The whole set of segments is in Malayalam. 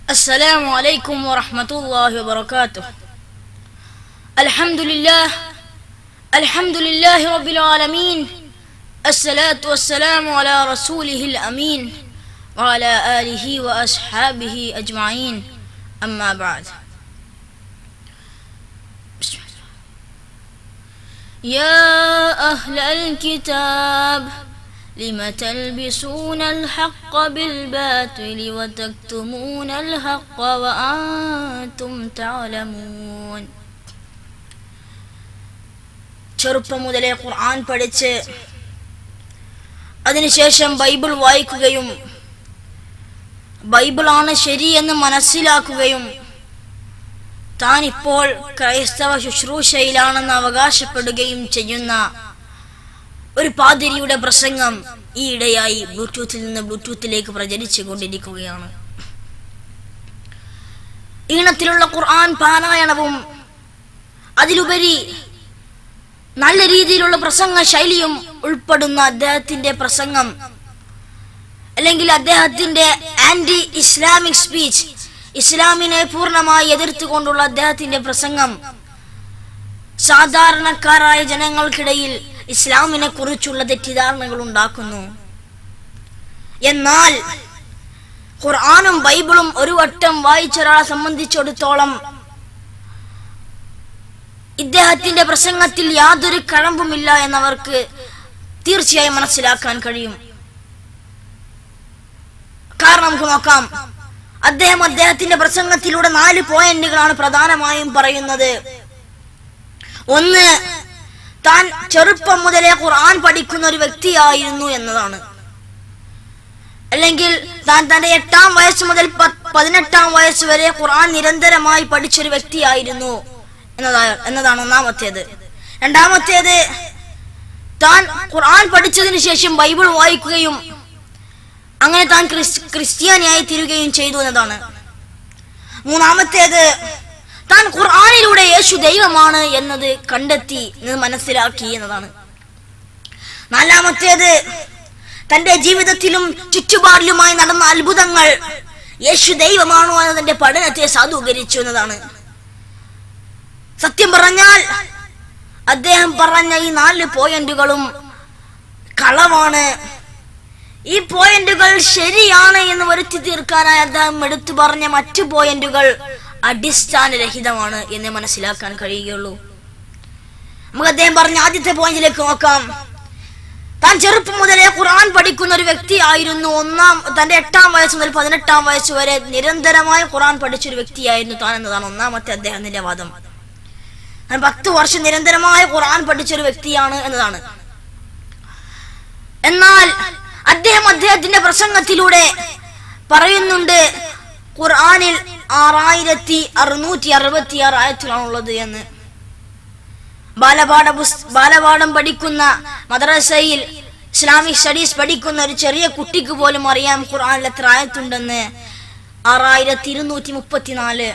السلام عليكم ورحمة الله وبركاته. الحمد لله رب العالمين. الصلاة والسلام على رسوله الأمين وعلى آله وأصحابه أجمعين. أما بعد. يا أهل الكتاب لم تلبسون الحق بالباطل وتكتمون الحق وأنتم تعلمون. ചെറുപ്പം മുതലേ ഖുർആൻ പഠിച്ച് അതിനുശേഷം ബൈബിൾ വായിക്കുകയും ബൈബിളാണ് ശരിയെന്ന് മനസ്സിലാക്കുകയും താൻ ഇപ്പോൾ ക്രൈസ്തവ ശുശ്രൂഷയിലാണെന്ന് അവകാശപ്പെടുകയും ചെയ്യുന്ന ഒരു പാതിരിയുടെ പ്രസംഗം ഈയിടെയായി ബ്ലൂടൂത്തിൽ നിന്ന് ബ്ലൂടൂത്തിലേക്ക് പ്രചരിച്ചു കൊണ്ടിരിക്കുകയാണ്. ഈണത്തിലുള്ള ഖുർആൻ പാരായണവും അതിലുപരി നല്ല രീതിയിലുള്ള പ്രസംഗ ശൈലിയും ഉൾപ്പെടുന്ന അദ്ദേഹത്തിന്റെ പ്രസംഗം, അല്ലെങ്കിൽ അദ്ദേഹത്തിന്റെ ആന്റി ഇസ്ലാമിക് സ്പീച്ച്, ഇസ്ലാമിനെ പൂർണ്ണമായി എതിർത്തുകൊണ്ടുള്ള അദ്ദേഹത്തിന്റെ പ്രസംഗം സാധാരണക്കാരായ ജനങ്ങൾക്കിടയിൽ ഇസ്ലാമിനെ കുറിച്ചുള്ള തെറ്റിദ്ധാരണകൾ ഉണ്ടാക്കുന്നു. എന്നാൽ ഖുർആനും ബൈബിളും ഒരു വട്ടം വായിച്ച ഒരാളെ സംബന്ധിച്ചിടത്തോളം ഇദ്ദേഹത്തിന്റെ പ്രസംഗത്തിൽ യാതൊരു കഴമ്പുമില്ല എന്നവർക്ക് തീർച്ചയായും മനസ്സിലാക്കാൻ കഴിയും. കാരണം നമുക്ക് നോക്കാം, അദ്ദേഹത്തിന്റെ പ്രസംഗത്തിലൂടെ 4 പോയിന്റുകളാണ് പ്രധാനമായും പറയുന്നത്. ഒന്ന്, താൻ ചെറുപ്പം മുതലേ ഖുർആൻ പഠിക്കുന്ന ഒരു വ്യക്തിയായിരുന്നു എന്നതാണ്. അല്ലെങ്കിൽ താൻ തന്റെ 8ാം വയസ്സ് മുതൽ 18ാം വയസ്സ് വരെ ഖുർആൻ നിരന്തരമായി പഠിച്ചൊരു വ്യക്തിയായിരുന്നു എന്നതാണ് ഒന്നാമത്തേത്. രണ്ടാമത്തേത്, താൻ ഖുർആൻ പഠിച്ചതിന് ശേഷം ബൈബിൾ വായിക്കുകയും അങ്ങനെ താൻ ക്രിസ്ത്യാനിയായി തീരുകയും ചെയ്തു എന്നതാണ്. മൂന്നാമത്തേത്, താൻ ഖുർആനിലൂടെ യേശു ദൈവമാണ് എന്നത് കണ്ടെത്തി മനസ്സിലാക്കി എന്നതാണ്. നാലാമത്തേത്, തന്റെ ജീവിതത്തിലും ചുറ്റുപാടിലുമായി നടന്ന അത്ഭുതങ്ങൾ യേശു ദൈവമാണോ എന്നതിന്റെ പഠനത്തെ സാധൂകരിച്ചു എന്നതാണ്. സത്യം പറഞ്ഞാൽ അദ്ദേഹം പറഞ്ഞ ഈ 4 പോയിന്റുകളും കളവാണ്. ഈ പോയിന്റുകൾ ശരിയാണ് എന്ന് വരുത്തി തീർക്കാനായി അദ്ദേഹം എടുത്തു പറഞ്ഞ മറ്റു പോയിന്റുകൾ അടിസ്ഥാനരഹിതമാണ് എന്ന് മനസ്സിലാക്കാൻ കഴിയുകയുള്ളൂ. നമുക്ക് അദ്ദേഹം പറഞ്ഞ ആദ്യത്തെ പോയിന്റിലേക്ക് നോക്കാം. താൻ ചെറുപ്പം മുതലേ ഖുർആൻ പഠിക്കുന്ന ഒരു വ്യക്തി ആയിരുന്നു. തന്റെ 8ാം വയസ്സ് മുതൽ 18ാം വയസ്സ് വരെ നിരന്തരമായി ഖുർആൻ പഠിച്ചൊരു വ്യക്തിയായിരുന്നു താൻ എന്നതാണ് ഒന്നാമത്തെ അദ്ദേഹത്തിന്റെ വാദം. 10 വർഷം നിരന്തരമായി ഖുർആൻ പഠിച്ചൊരു വ്യക്തിയാണ് എന്നതാണ്. എന്നാൽ അദ്ദേഹത്തിന്റെ പ്രസംഗത്തിലൂടെ പറയുന്നുണ്ട് ഖുർആനിൽ 6666 ആയത്തുകളാണുള്ളത് എന്ന്. ബാലപാഠം പഠിക്കുന്ന മദ്രസയിൽ ഇസ്ലാമിക് സ്റ്റഡീസ് പഠിക്കുന്ന ഒരു ചെറിയ കുട്ടിക്ക് പോലും അറിയാം ഖുർആനിൽ എത്ര ആയത്തുണ്ടെന്ന്. 6234.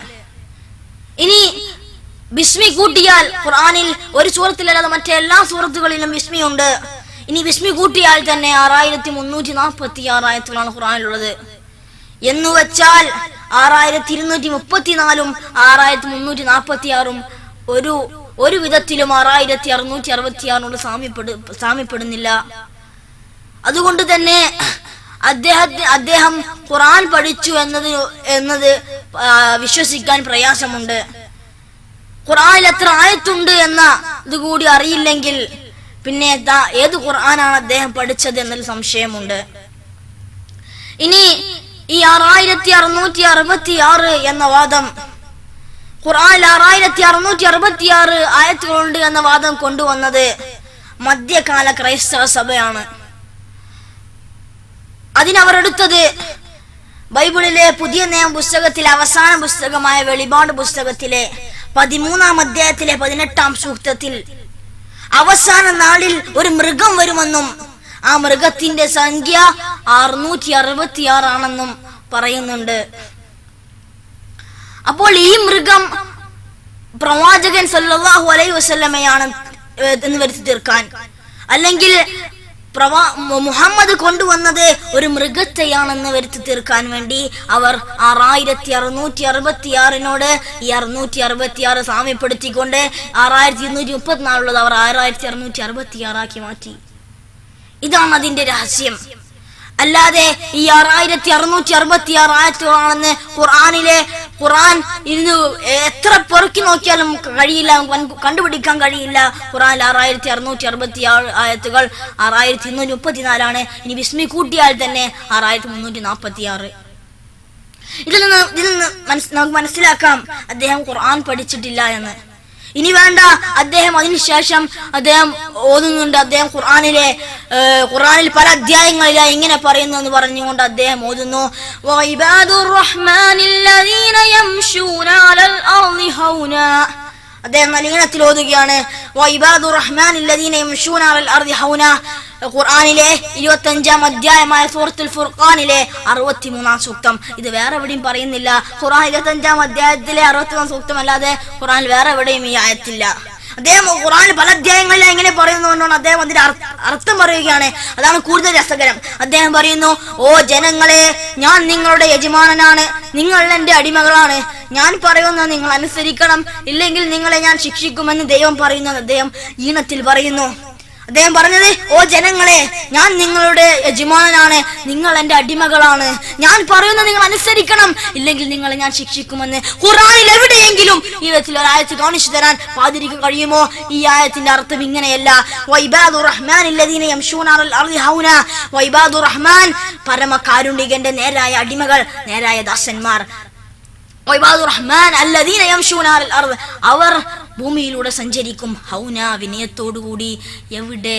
ഇനി ബിസ്മി കൂട്ടിയാൽ ഖുർആനിൽ ഒരു സൂറത്തിലല്ലാതെ മറ്റെല്ലാ സൂറത്തുകളിലും ബിസ്മി ഉണ്ട്. ഇനി ബിസ്മി കൂട്ടിയാൽ തന്നെ 6346 ആയത്തുകളാണ് ഖുർആനിലുള്ളത്. എന്ന് വെച്ചാൽ 6234ഉം 6346ഉം ഒരു വിധത്തിലും 6666നോട് സാമ്യപ്പെടുന്നില്ല. അതുകൊണ്ട് തന്നെ അദ്ദേഹം ഖുർആൻ പഠിച്ചു എന്നത് വിശ്വസിക്കാൻ പ്രയാസമുണ്ട്. ഖുർആനിൽ എത്ര ആയത്തുണ്ട് എന്ന ഇതുകൂടി അറിയില്ലെങ്കിൽ പിന്നെ ഏത് ഖുർആനാണ് അദ്ദേഹം പഠിച്ചത് എന്നൊരു സംശയമുണ്ട്. ഇനി ഈ 6666 എന്ന വാദം, ഖുർആനിൽ 6666 ആയത്തുകളുണ്ട് എന്ന വാദം കൊണ്ടുവന്നത് മധ്യകാല ക്രൈസ്തവ സഭയാണ്. അതിനവർ എടുത്തത് ബൈബിളിലെ പുതിയ നിയമ പുസ്തകത്തിലെ അവസാന പുസ്തകമായ വെളിപാട് പുസ്തകത്തിലെ 13ാം അധ്യായത്തിലെ 18ാം സൂക്തത്തിൽ അവസാന നാളിൽ ഒരു മൃഗം വരുമെന്നും ആ മൃഗത്തിന്റെ സംഖ്യ 666 ആണെന്നും പറയുന്നുണ്ട്. അപ്പോൾ ഈ മൃഗം പ്രവാചകൻ സല്ലല്ലാഹു അലൈഹി വസല്ലമയാണ് എന്ന് വരുത്തി തീർക്കാൻ, അല്ലെങ്കിൽ മുഹമ്മദ് കൊണ്ടുവന്നത് ഒരു മൃഗത്തെയാണെന്ന് വരുത്തി തീർക്കാൻ വേണ്ടി അവർ 6666 ഈ 666 സാമ്യപ്പെടുത്തിക്കൊണ്ട് 6234 അവർ 6666 ആക്കി മാറ്റി. ഇതാണ് അതിന്റെ രഹസ്യം. അല്ലാതെ ഈ 6666 ആയത്തുകളാണെന്ന് ഖുർആൻ ഇന്ന് എത്ര പെറുക്കി നോക്കിയാലും കഴിയില്ല, കണ്ടുപിടിക്കാൻ കഴിയില്ല. ഖുർആനിൽ 6666 ആയത്തുകൾ 6234 ഇനി വിസ്മി കൂട്ടിയാൽ തന്നെ 6346. ഇതിൽ നിന്ന് നമുക്ക് മനസ്സിലാക്കാം അദ്ദേഹം ഖുർആൻ പഠിച്ചിട്ടില്ല എന്ന്. ഇനി വേണ്ട, അദ്ദേഹം അതിനുശേഷം അദ്ദേഹം ഓതുന്നുണ്ട്. അദ്ദേഹം ഖുർആനിൽ പല അധ്യായങ്ങളിലായി ഇങ്ങനെ പറയുന്നു എന്ന് പറഞ്ഞുകൊണ്ട് അദ്ദേഹം ഓതുന്നു, അദ്ദേഹം നലീനത്തിൽ ഓതുകയാണ്, ഖുർആനിലെ 25-ാം അധ്യായമായ സൂറത്തുൽ ഫുർഖാനിലെ 63-ാം സൂക്തം. ഇത് വേറെ എവിടെയും പറയുന്നില്ല. ഖുർആൻ 25-ാം അധ്യായത്തിലെ 63-ാം സൂക്തം അല്ലാതെ ഖുർആനിൽ വേറെ എവിടെയും ഈ ആയത്തില്ല. അദ്ദേഹം ഖുർആനിൽ പല അധ്യായങ്ങളിൽ എങ്ങനെ പറയുന്നുകൊണ്ടാണ് അദ്ദേഹം അതിന്റെ അർത്ഥം പറയുകയാണ്. അതാണ് കൂടുതൽ രസകരം. അദ്ദേഹം പറയുന്നു, ഓ ജനങ്ങളെ, ഞാൻ നിങ്ങളുടെ യജമാനനാണ്, നിങ്ങൾ എന്റെ അടിമകളാണ്, ഞാൻ പറയുന്നത് നിങ്ങൾ അനുസരിക്കണം, ഇല്ലെങ്കിൽ നിങ്ങളെ ഞാൻ ശിക്ഷിക്കുമെന്ന് ദൈവം പറയുന്നത് അദ്ദേഹം ഈണത്തിൽ പറയുന്നു. അദ്ദേഹം പറഞ്ഞത്, ഓ ജനങ്ങളെ, ഞാൻ നിങ്ങളുടെ യജമാനനാണ്, നിങ്ങൾ എന്റെ അടിമകളാണ്, ഞാൻ പറയുന്നത് നിങ്ങൾ അനുസരിക്കണം, ഇല്ലെങ്കിൽ നിങ്ങളെ ഞാൻ ശിക്ഷിക്കുമെന്ന് ഖുർആനിൽ എവിടെയെങ്കിലും ഈ വിധത്തിൽ ഒരായത്ത് കാണിച്ചു തരാൻ പാതിരിക്ക് കഴിയുമോ? ഈ ആയത്തിന്റെ അർത്ഥം ഇങ്ങനെയല്ല. പരമ കാരുണികന്റെ നേരായ അടിമകൾ, നേരായ ദാസന്മാർ. അവർ ഭൂമിയിലൂടെ സഞ്ചരിക്കും ഹൗന, വിനയത്തോടുകൂടി. എവിടെ?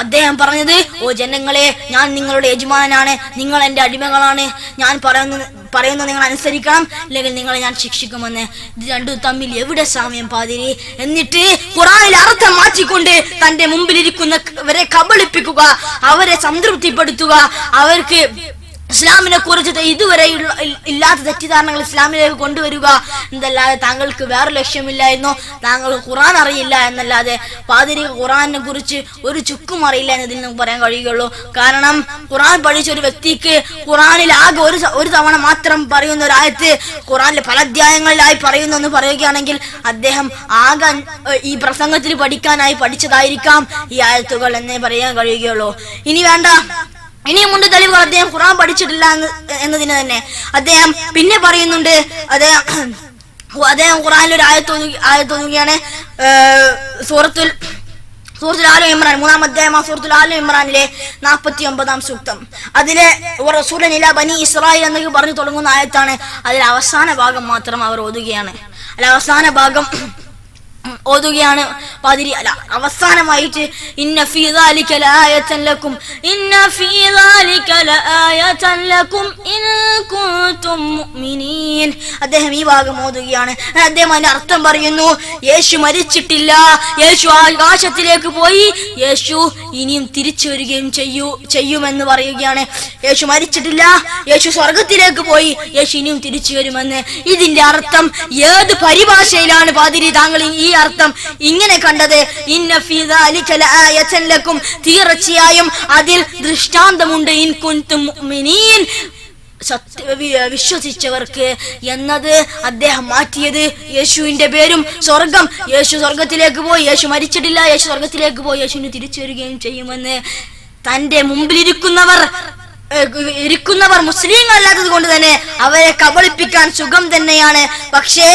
അദ്ദേഹം പറഞ്ഞത്, ഓ ജനങ്ങളെ, ഞാൻ നിങ്ങളുടെ യജമാനാണ്, നിങ്ങൾ എന്റെ അടിമകളാണ്, ഞാൻ പറയുന്നത് നിങ്ങൾ അനുസരിക്കണം, അല്ലെങ്കിൽ നിങ്ങളെ ഞാൻ ശിക്ഷിക്കുമെന്ന്. ഇത് രണ്ടും തമ്മിൽ എവിടെ സാമ്യം പാതിരി? എന്നിട്ട് ഖുർആനിലെ അർത്ഥം മാറ്റിക്കൊണ്ട് തന്റെ മുമ്പിലിരിക്കുന്നവരെ കബളിപ്പിക്കുക, അവരെ സംതൃപ്തിപ്പെടുത്തുക, അവർക്ക് ഇസ്ലാമിനെ കുറിച്ച് ഇതുവരെ ഇല്ലാത്ത തെറ്റിദ്ധാരണകൾ ഇസ്ലാമിലേക്ക് കൊണ്ടുവരിക എന്നല്ലാതെ താങ്കൾക്ക് വേറെ ലക്ഷ്യമില്ലായിരുന്നോ? താങ്കൾ ഖുർആൻ അറിയില്ല എന്നല്ലാതെ പാതിരി ഖുർആനെ കുറിച്ച് ഒരു ചുക്കും അറിയില്ല എന്നതിൽ നമുക്ക് പറയാൻ കഴിയുകയുള്ളൂ. കാരണം ഖുർആൻ പഠിച്ച ഒരു വ്യക്തിക്ക് ഖുർആനിൽ ആകെ ഒരു തവണ മാത്രം പറയുന്ന ഒരു ആയത്ത് ഖുർആനിൽ പല അധ്യായങ്ങളിലായി പറയുന്നു എന്ന് പറയുകയാണെങ്കിൽ അദ്ദേഹം ആകെ ഈ പ്രസംഗത്തിൽ പഠിക്കാനായി പഠിച്ചതായിരിക്കാം ഈ ആയത്തുകൾ എന്നേ പറയാൻ കഴിയുകയുള്ളൂ. ഇനി വേണ്ട, ഇനിയുമുണ്ട് തെളിവുകൾ. അദ്ദേഹം ഖുർആൻ പഠിച്ചിട്ടില്ല എന്നതിന് തന്നെ അദ്ദേഹം പിന്നെ പറയുന്നുണ്ട്. അദ്ദേഹം ഖുർആനിൽ ഒരു ആയത്തൊതുകയാണ്, സൂറത്തുൽ ആലു ഇമ്രാൻ, 3-ാം അധ്യായമായ സൂറത്തുൽ ആലു ഇമ്രാനിലെ 49-ാം സൂക്തം. അതിലെ റസൂലൻ ഇലാ ബനി ഇസ്രായേൽ എന്നൊക്കെ പറഞ്ഞു തുടങ്ങുന്ന ആയത്താണ്. അതിൽ അവസാന ഭാഗം മാത്രം അവർ ഓതുകയാണ്. അവസാന ഭാഗം ഓതുകയാണ് പാതിരി. അല്ല, അവസാനമായിട്ട് ഇന്ന ഫീ ദാലിക ലആയതൻ ലക്കും, ഇന്ന ഫീ ദാലിക ലആയതൻ ലക്കും ഇൻ കുൻതും മുഅ്മിനീൻ. അദ്ദേഹം ഈ ഭാഗം ഓതുകയാണ്. അദ്ദേഹം അതിന്റെ അർത്ഥം പറയുന്നു, യേശു മരിച്ചിട്ടില്ല, യേശു ആകാശത്തിലേക്ക് പോയി, യേശു ഇനിയും തിരിച്ചു വരികയും ചെയ്യുമെന്ന് പറയുകയാണ്. യേശു മരിച്ചിട്ടില്ല, യേശു സ്വർഗത്തിലേക്ക് പോയി, യേശു ഇനിയും തിരിച്ചു വരുമെന്ന്. ഇതിന്റെ അർത്ഥം ഏത് പരിഭാഷയിലാണ് പാതിരി താങ്കൾ ഈ അർത്ഥം ഇങ്ങനെ കണ്ടത്? ഇന്ന ഫീ ദാലിക ലആയതൻ ലക്കും, തീർച്ചയായും അതിൽ ദൃഷ്ടാന്തമുണ്ട്, ഇൻ കുൻതും മുഅ്മിനീൻ, വിശ്വസിച്ചവർക്ക് എന്നത് അദ്ദേഹം മാറ്റിയത് യേശുവിന്റെ പേരും സ്വർഗം. യേശു സ്വർഗത്തിലേക്ക് പോയി, യേശു മരിച്ചിട്ടില്ല, യേശു സ്വർഗത്തിലേക്ക് പോയി, യേശുവിന് തിരിച്ചു വരികയും ചെയ്യുമെന്ന്. തന്റെ മുമ്പിലിരിക്കുന്നവർ മുസ്ലിങ്ങളല്ലാത്തത് കൊണ്ട് തന്നെ അവരെ കബളിപ്പിക്കാൻ സുഖം തന്നെയാണ്. പക്ഷേ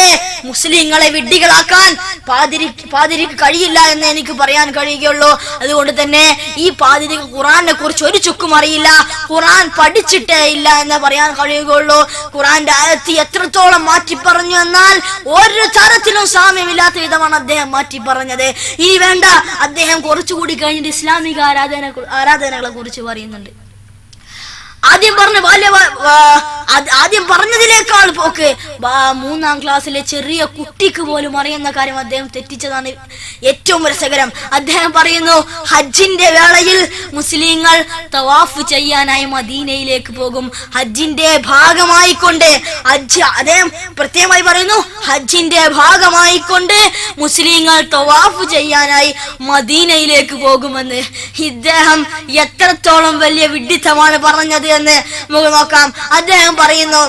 മുസ്ലിങ്ങളെ വിഡ്ഢികളാക്കാൻ പാതിരിക്ക് കഴിയില്ല എന്ന് എനിക്ക് പറയാൻ കഴിയുകയുള്ളൂ. അതുകൊണ്ട് തന്നെ ഈ പാതിരിക്ക് ഖുർആനെ കുറിച്ച് ഒരു ചുക്കും അറിയില്ല, ഖുർആൻ പഠിച്ചിട്ടേ ഇല്ല എന്ന് പറയാൻ കഴിയുകയുള്ളൂ. ഖുർആന്റെ ആയത്ത് എത്രത്തോളം മാറ്റി പറഞ്ഞു എന്നാൽ ഒരു തരത്തിലും സാമ്യമില്ലാത്ത വിധമാണ് അദ്ദേഹം മാറ്റി പറഞ്ഞത്. ഇനി വേണ്ട, അദ്ദേഹം കുറച്ചുകൂടി കഴിഞ്ഞിട്ട് ഇസ്ലാമിക ആരാധനകളെ കുറിച്ച് പറയുന്നുണ്ട്. ആദ്യം പറഞ്ഞ ആദ്യം പറഞ്ഞതിനേക്കാൾ പോക്ക് 3-ാം ക്ലാസ്സിലെ ചെറിയ കുട്ടിക്ക് പോലും അറിയുന്ന കാര്യം അദ്ദേഹം തെറ്റിച്ചതാണ് ഏറ്റവും രസകരം. അദ്ദേഹം പറയുന്നു, ഹജ്ജിന്റെ വേളയിൽ മുസ്ലിങ്ങൾ തവാഫ് ചെയ്യാനായി മദീനയിലേക്ക് പോകും. ഹജ്ജിന്റെ ഭാഗമായിക്കൊണ്ട് അദ്ദേഹം പ്രത്യേകമായി പറയുന്നു, ഹജ്ജിന്റെ ഭാഗമായിക്കൊണ്ട് മുസ്ലിങ്ങൾ തവാഫ് ചെയ്യാനായി മദീനയിലേക്ക് പോകുമെന്ന്. ഇദ്ദേഹം എത്രത്തോളം വലിയ വിഡ്ഢിത്തമാണ് പറഞ്ഞത് എന്ന് നമുക്ക് നോക്കാം. അദ്ദേഹം പറയുന്നു,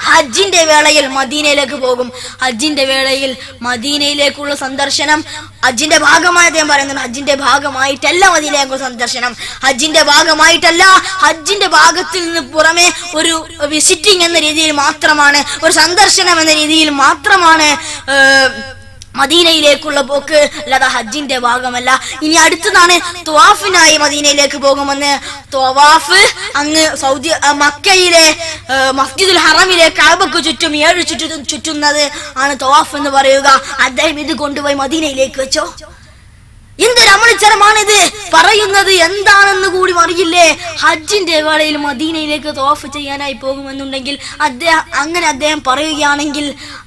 ഹജ്ജിന്റെ വേളയിൽ മദീനയിലേക്ക് പോകും. ഹജ്ജിന്റെ വേളയിൽ മദീനയിലേക്കുള്ള സന്ദർശനം ഹജ്ജിന്റെ ഭാഗമായി അദ്ദേഹം പറയുന്നത്, ഹജ്ജിന്റെ ഭാഗമായിട്ടല്ല മദീനയിലേക്കുള്ള സന്ദർശനം, ഹജ്ജിന്റെ ഭാഗമായിട്ടല്ല, ഹജ്ജിന്റെ ഭാഗത്തിൽ നിന്ന് പുറമെ ഒരു വിസിറ്റിംഗ് എന്ന രീതിയിൽ മാത്രമാണ്, ഒരു സന്ദർശനം എന്ന രീതിയിൽ മാത്രമാണ് മദീനയിലേക്കുള്ള പോക്ക്, അല്ലാതെ ഹജ്ജിന്റെ ഭാഗമല്ല. ഇനി അടുത്തതാണ് ത്വാഫിനായി മദീനയിലേക്ക് പോകുമെന്ന്. ത്വാഫ് അങ്ങ് മക്കയിലെ മസ്ജിദുൽ ഹറമിലെ കഅബക്ക് ചുറ്റും 7 ചുറ്റുന്നത് ആണ് ത്വാഫ് എന്ന് പറയുക. അദ്ദേഹം ഇത് കൊണ്ടുപോയി മദീനയിലേക്ക് വെച്ചോ? എന്തൊരു അമളിച്ചരമാണിത് പറയുന്നത്, എന്താണെന്ന് കൂടി അറിയില്ലേ? ഹജ്ജിന്റെ വേളയിൽ മദീനയിലേക്ക് തവാഫ് ചെയ്യാനായി പോകുമെന്നുണ്ടെങ്കിൽ അദ്ദേഹം പറയുകയാണെങ്കിൽ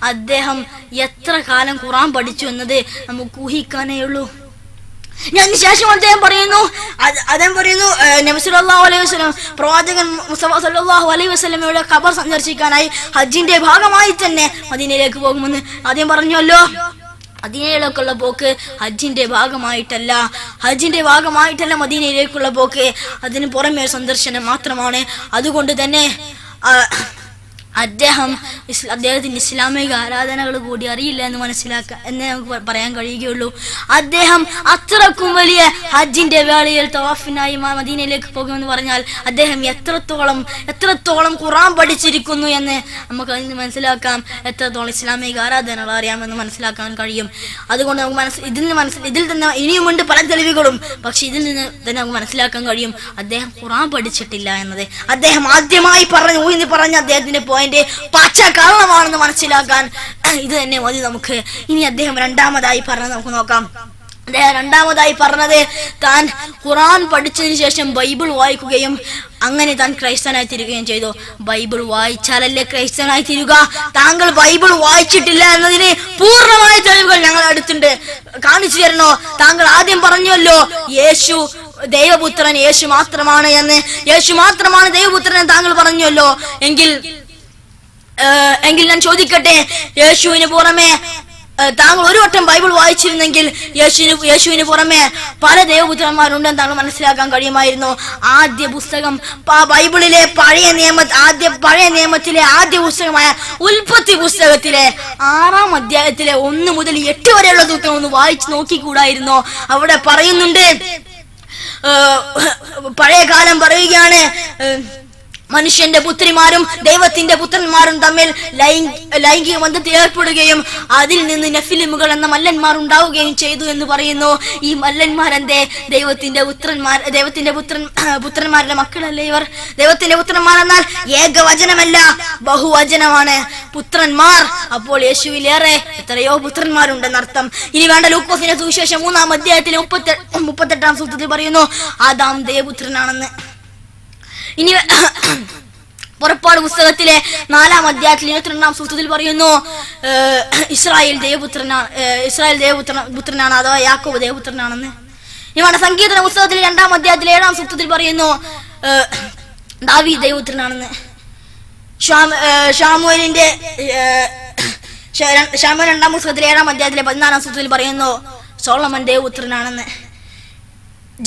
അദ്ദേഹം എത്ര കാലം ഖുർആൻ പഠിച്ചു എന്നത് നമുക്ക് ഊഹിക്കാനേ ഉള്ളൂ. അതിനുശേഷം അദ്ദേഹം പറയുന്നു നബി സല്ലല്ലാഹു അലൈഹി വസല്ലം പ്രവാചകൻ മുസ്തഫ സല്ലല്ലാഹു അലൈഹി വസല്ലമയുടെ ഖബർ സന്ദർശിക്കാനായി ഹജ്ജിന്റെ ഭാഗമായി തന്നെ മദീനയിലേക്ക് പോകുമെന്ന് അദ്ദേഹം പറഞ്ഞല്ലോ. മദീനയിലേക്കുള്ള പോക്ക് ഹജ്ജിന്റെ ഭാഗമായിട്ടല്ല മദീനയിലേക്കുള്ള പോക്ക്, അതിന് പുറമേ സന്ദർശനം മാത്രമാണ്. അതുകൊണ്ട് തന്നെ അദ്ദേഹത്തിന് ഇസ്ലാമിക ആരാധനകൾ കൂടി അറിയില്ല എന്ന് എന്നേ നമുക്ക് പറയാൻ കഴിയുകയുള്ളൂ. അദ്ദേഹം അത്രക്കും വലിയ ഹജ്ജിന്റെ വേളയിൽ തവാഫിനായി മദീനയിലേക്ക് പോകുമെന്ന് പറഞ്ഞാൽ അദ്ദേഹം എത്രത്തോളം ഖുർആൻ പഠിച്ചിരിക്കുന്നു എന്ന് നമുക്ക് അതിന് മനസ്സിലാക്കാം. എത്രത്തോളം ഇസ്ലാമിക ആരാധനകൾ അറിയാമെന്ന് മനസ്സിലാക്കാൻ കഴിയും. അതുകൊണ്ട് നമുക്ക് ഇതിൽ തന്നെ ഇനിയുമുണ്ട് പല തെളിവുകളും, പക്ഷെ ഇതിൽ നിന്ന് തന്നെ നമുക്ക് മനസ്സിലാക്കാൻ കഴിയും അദ്ദേഹം ഖുർആൻ പഠിച്ചിട്ടില്ല എന്നത്. അദ്ദേഹം ആദ്യമായി പറഞ്ഞ അദ്ദേഹത്തിന്റെ പോയിന്റ് പച്ചക്കള്ളമാണെന്ന് മനസ്സിലാക്കാൻ ഇത് തന്നെ മതി നമുക്ക്. ഇനി അദ്ദേഹം രണ്ടാമതായി പറഞ്ഞത് നമുക്ക് നോക്കാം. അദ്ദേഹം രണ്ടാമതായി പറഞ്ഞത്, താൻ ഖുർആൻ പഠിച്ചതിന് ശേഷം ബൈബിൾ വായിക്കുകയും അങ്ങനെ താൻ ക്രൈസ്തവനായി തീരുകയും ചെയ്തു. ബൈബിൾ വായിച്ചാലല്ലേ ക്രൈസ്തവനായി തീരുക? താങ്കൾ ബൈബിൾ വായിച്ചിട്ടില്ല എന്നതിന് പൂർണ്ണമായ തെളിവുകൾ ഞങ്ങൾ അടുത്തുണ്ട്, കാണിച്ചു തരണോ? താങ്കൾ ആദ്യം പറഞ്ഞല്ലോ യേശു ദൈവപുത്രൻ, യേശു മാത്രമാണ് എന്ന്, യേശു മാത്രമാണ് ദൈവപുത്രൻ താങ്കൾ പറഞ്ഞല്ലോ. എങ്കിൽ ഞാൻ ചോദിക്കട്ടെ, യേശുവിന് പുറമെ താങ്കൾ ഒരു വട്ടം ബൈബിൾ വായിച്ചിരുന്നെങ്കിൽ യേശുവിന് പുറമെ പല ദൈവപുത്രന്മാരുണ്ടെന്ന് താങ്കൾ മനസ്സിലാക്കാൻ കഴിയുമായിരുന്നു. ആദ്യ പുസ്തകം ബൈബിളിലെ പഴയ നിയമത്തിലെ ആദ്യ പുസ്തകമായ ഉൽപ്പത്തി പുസ്തകത്തിലെ 6-ാം അധ്യായത്തിലെ 1 മുതൽ 8 വരെയുള്ള പുസ്തകം ഒന്ന് വായിച്ചു നോക്കിക്കൂടായിരുന്നോ? അവിടെ പറയുന്നുണ്ട്, പഴയ കാലം പറയുകയാണ്, മനുഷ്യന്റെ പുത്രിമാരും ദൈവത്തിന്റെ പുത്രന്മാരും തമ്മിൽ ലൈംഗിക ബന്ധത്തിൽ ഏർപ്പെടുകയും അതിൽ നിന്ന് നെഫിലിമുകൾ എന്ന മല്ലന്മാർ ഉണ്ടാവുകയും ചെയ്തു എന്ന് പറയുന്നു. ഈ മല്ലന്മാരെന്തേ ദൈവത്തിന്റെ പുത്രന്മാരുടെ മക്കളല്ലേ ഇവർ? ദൈവത്തിന്റെ പുത്രന്മാർ എന്നാൽ ഏകവചനമല്ല, ബഹുവചനമാണ് പുത്രന്മാർ. അപ്പോൾ യേശുവിലേറെ എത്രയോ പുത്രന്മാരുണ്ടെന്നർത്ഥം. ഇനി വേണ്ട, ലൂക്കോസിന്റെ സുവിശേഷം 3-ാം അധ്യായത്തിലെ 38-ാം സൂക്തത്തിൽ പറയുന്നു ആദാം ദൈവപുത്രനാണെന്ന്. ഇനി പുറപ്പാട് പുസ്തകത്തിലെ 4-ാം അധ്യായത്തിൽ 22-ാം സൂക്തത്തിൽ പറയുന്നു ഇസ്രായേൽ ദൈവപുത്രനാണ്, അഥവാ യാക്കോബ് ദൈവപുത്രനാണെന്ന്. ഇവരുടെ സംഗീത പുസ്തകത്തിലെ 2-ാം അധ്യായത്തിലെ 7-ാം സൂക്തത്തിൽ പറയുന്നു ദാവീദ് ദൈവപുത്രനാണെന്ന്. ശമൂവേലിന്റെ 2-ാം പുസ്തകത്തിലെ 7-ാം അധ്യായത്തിലെ 14-ാം സൂക്തത്തിൽ പറയുന്നു സോളമൻ ദൈവപുത്രനാണെന്ന്.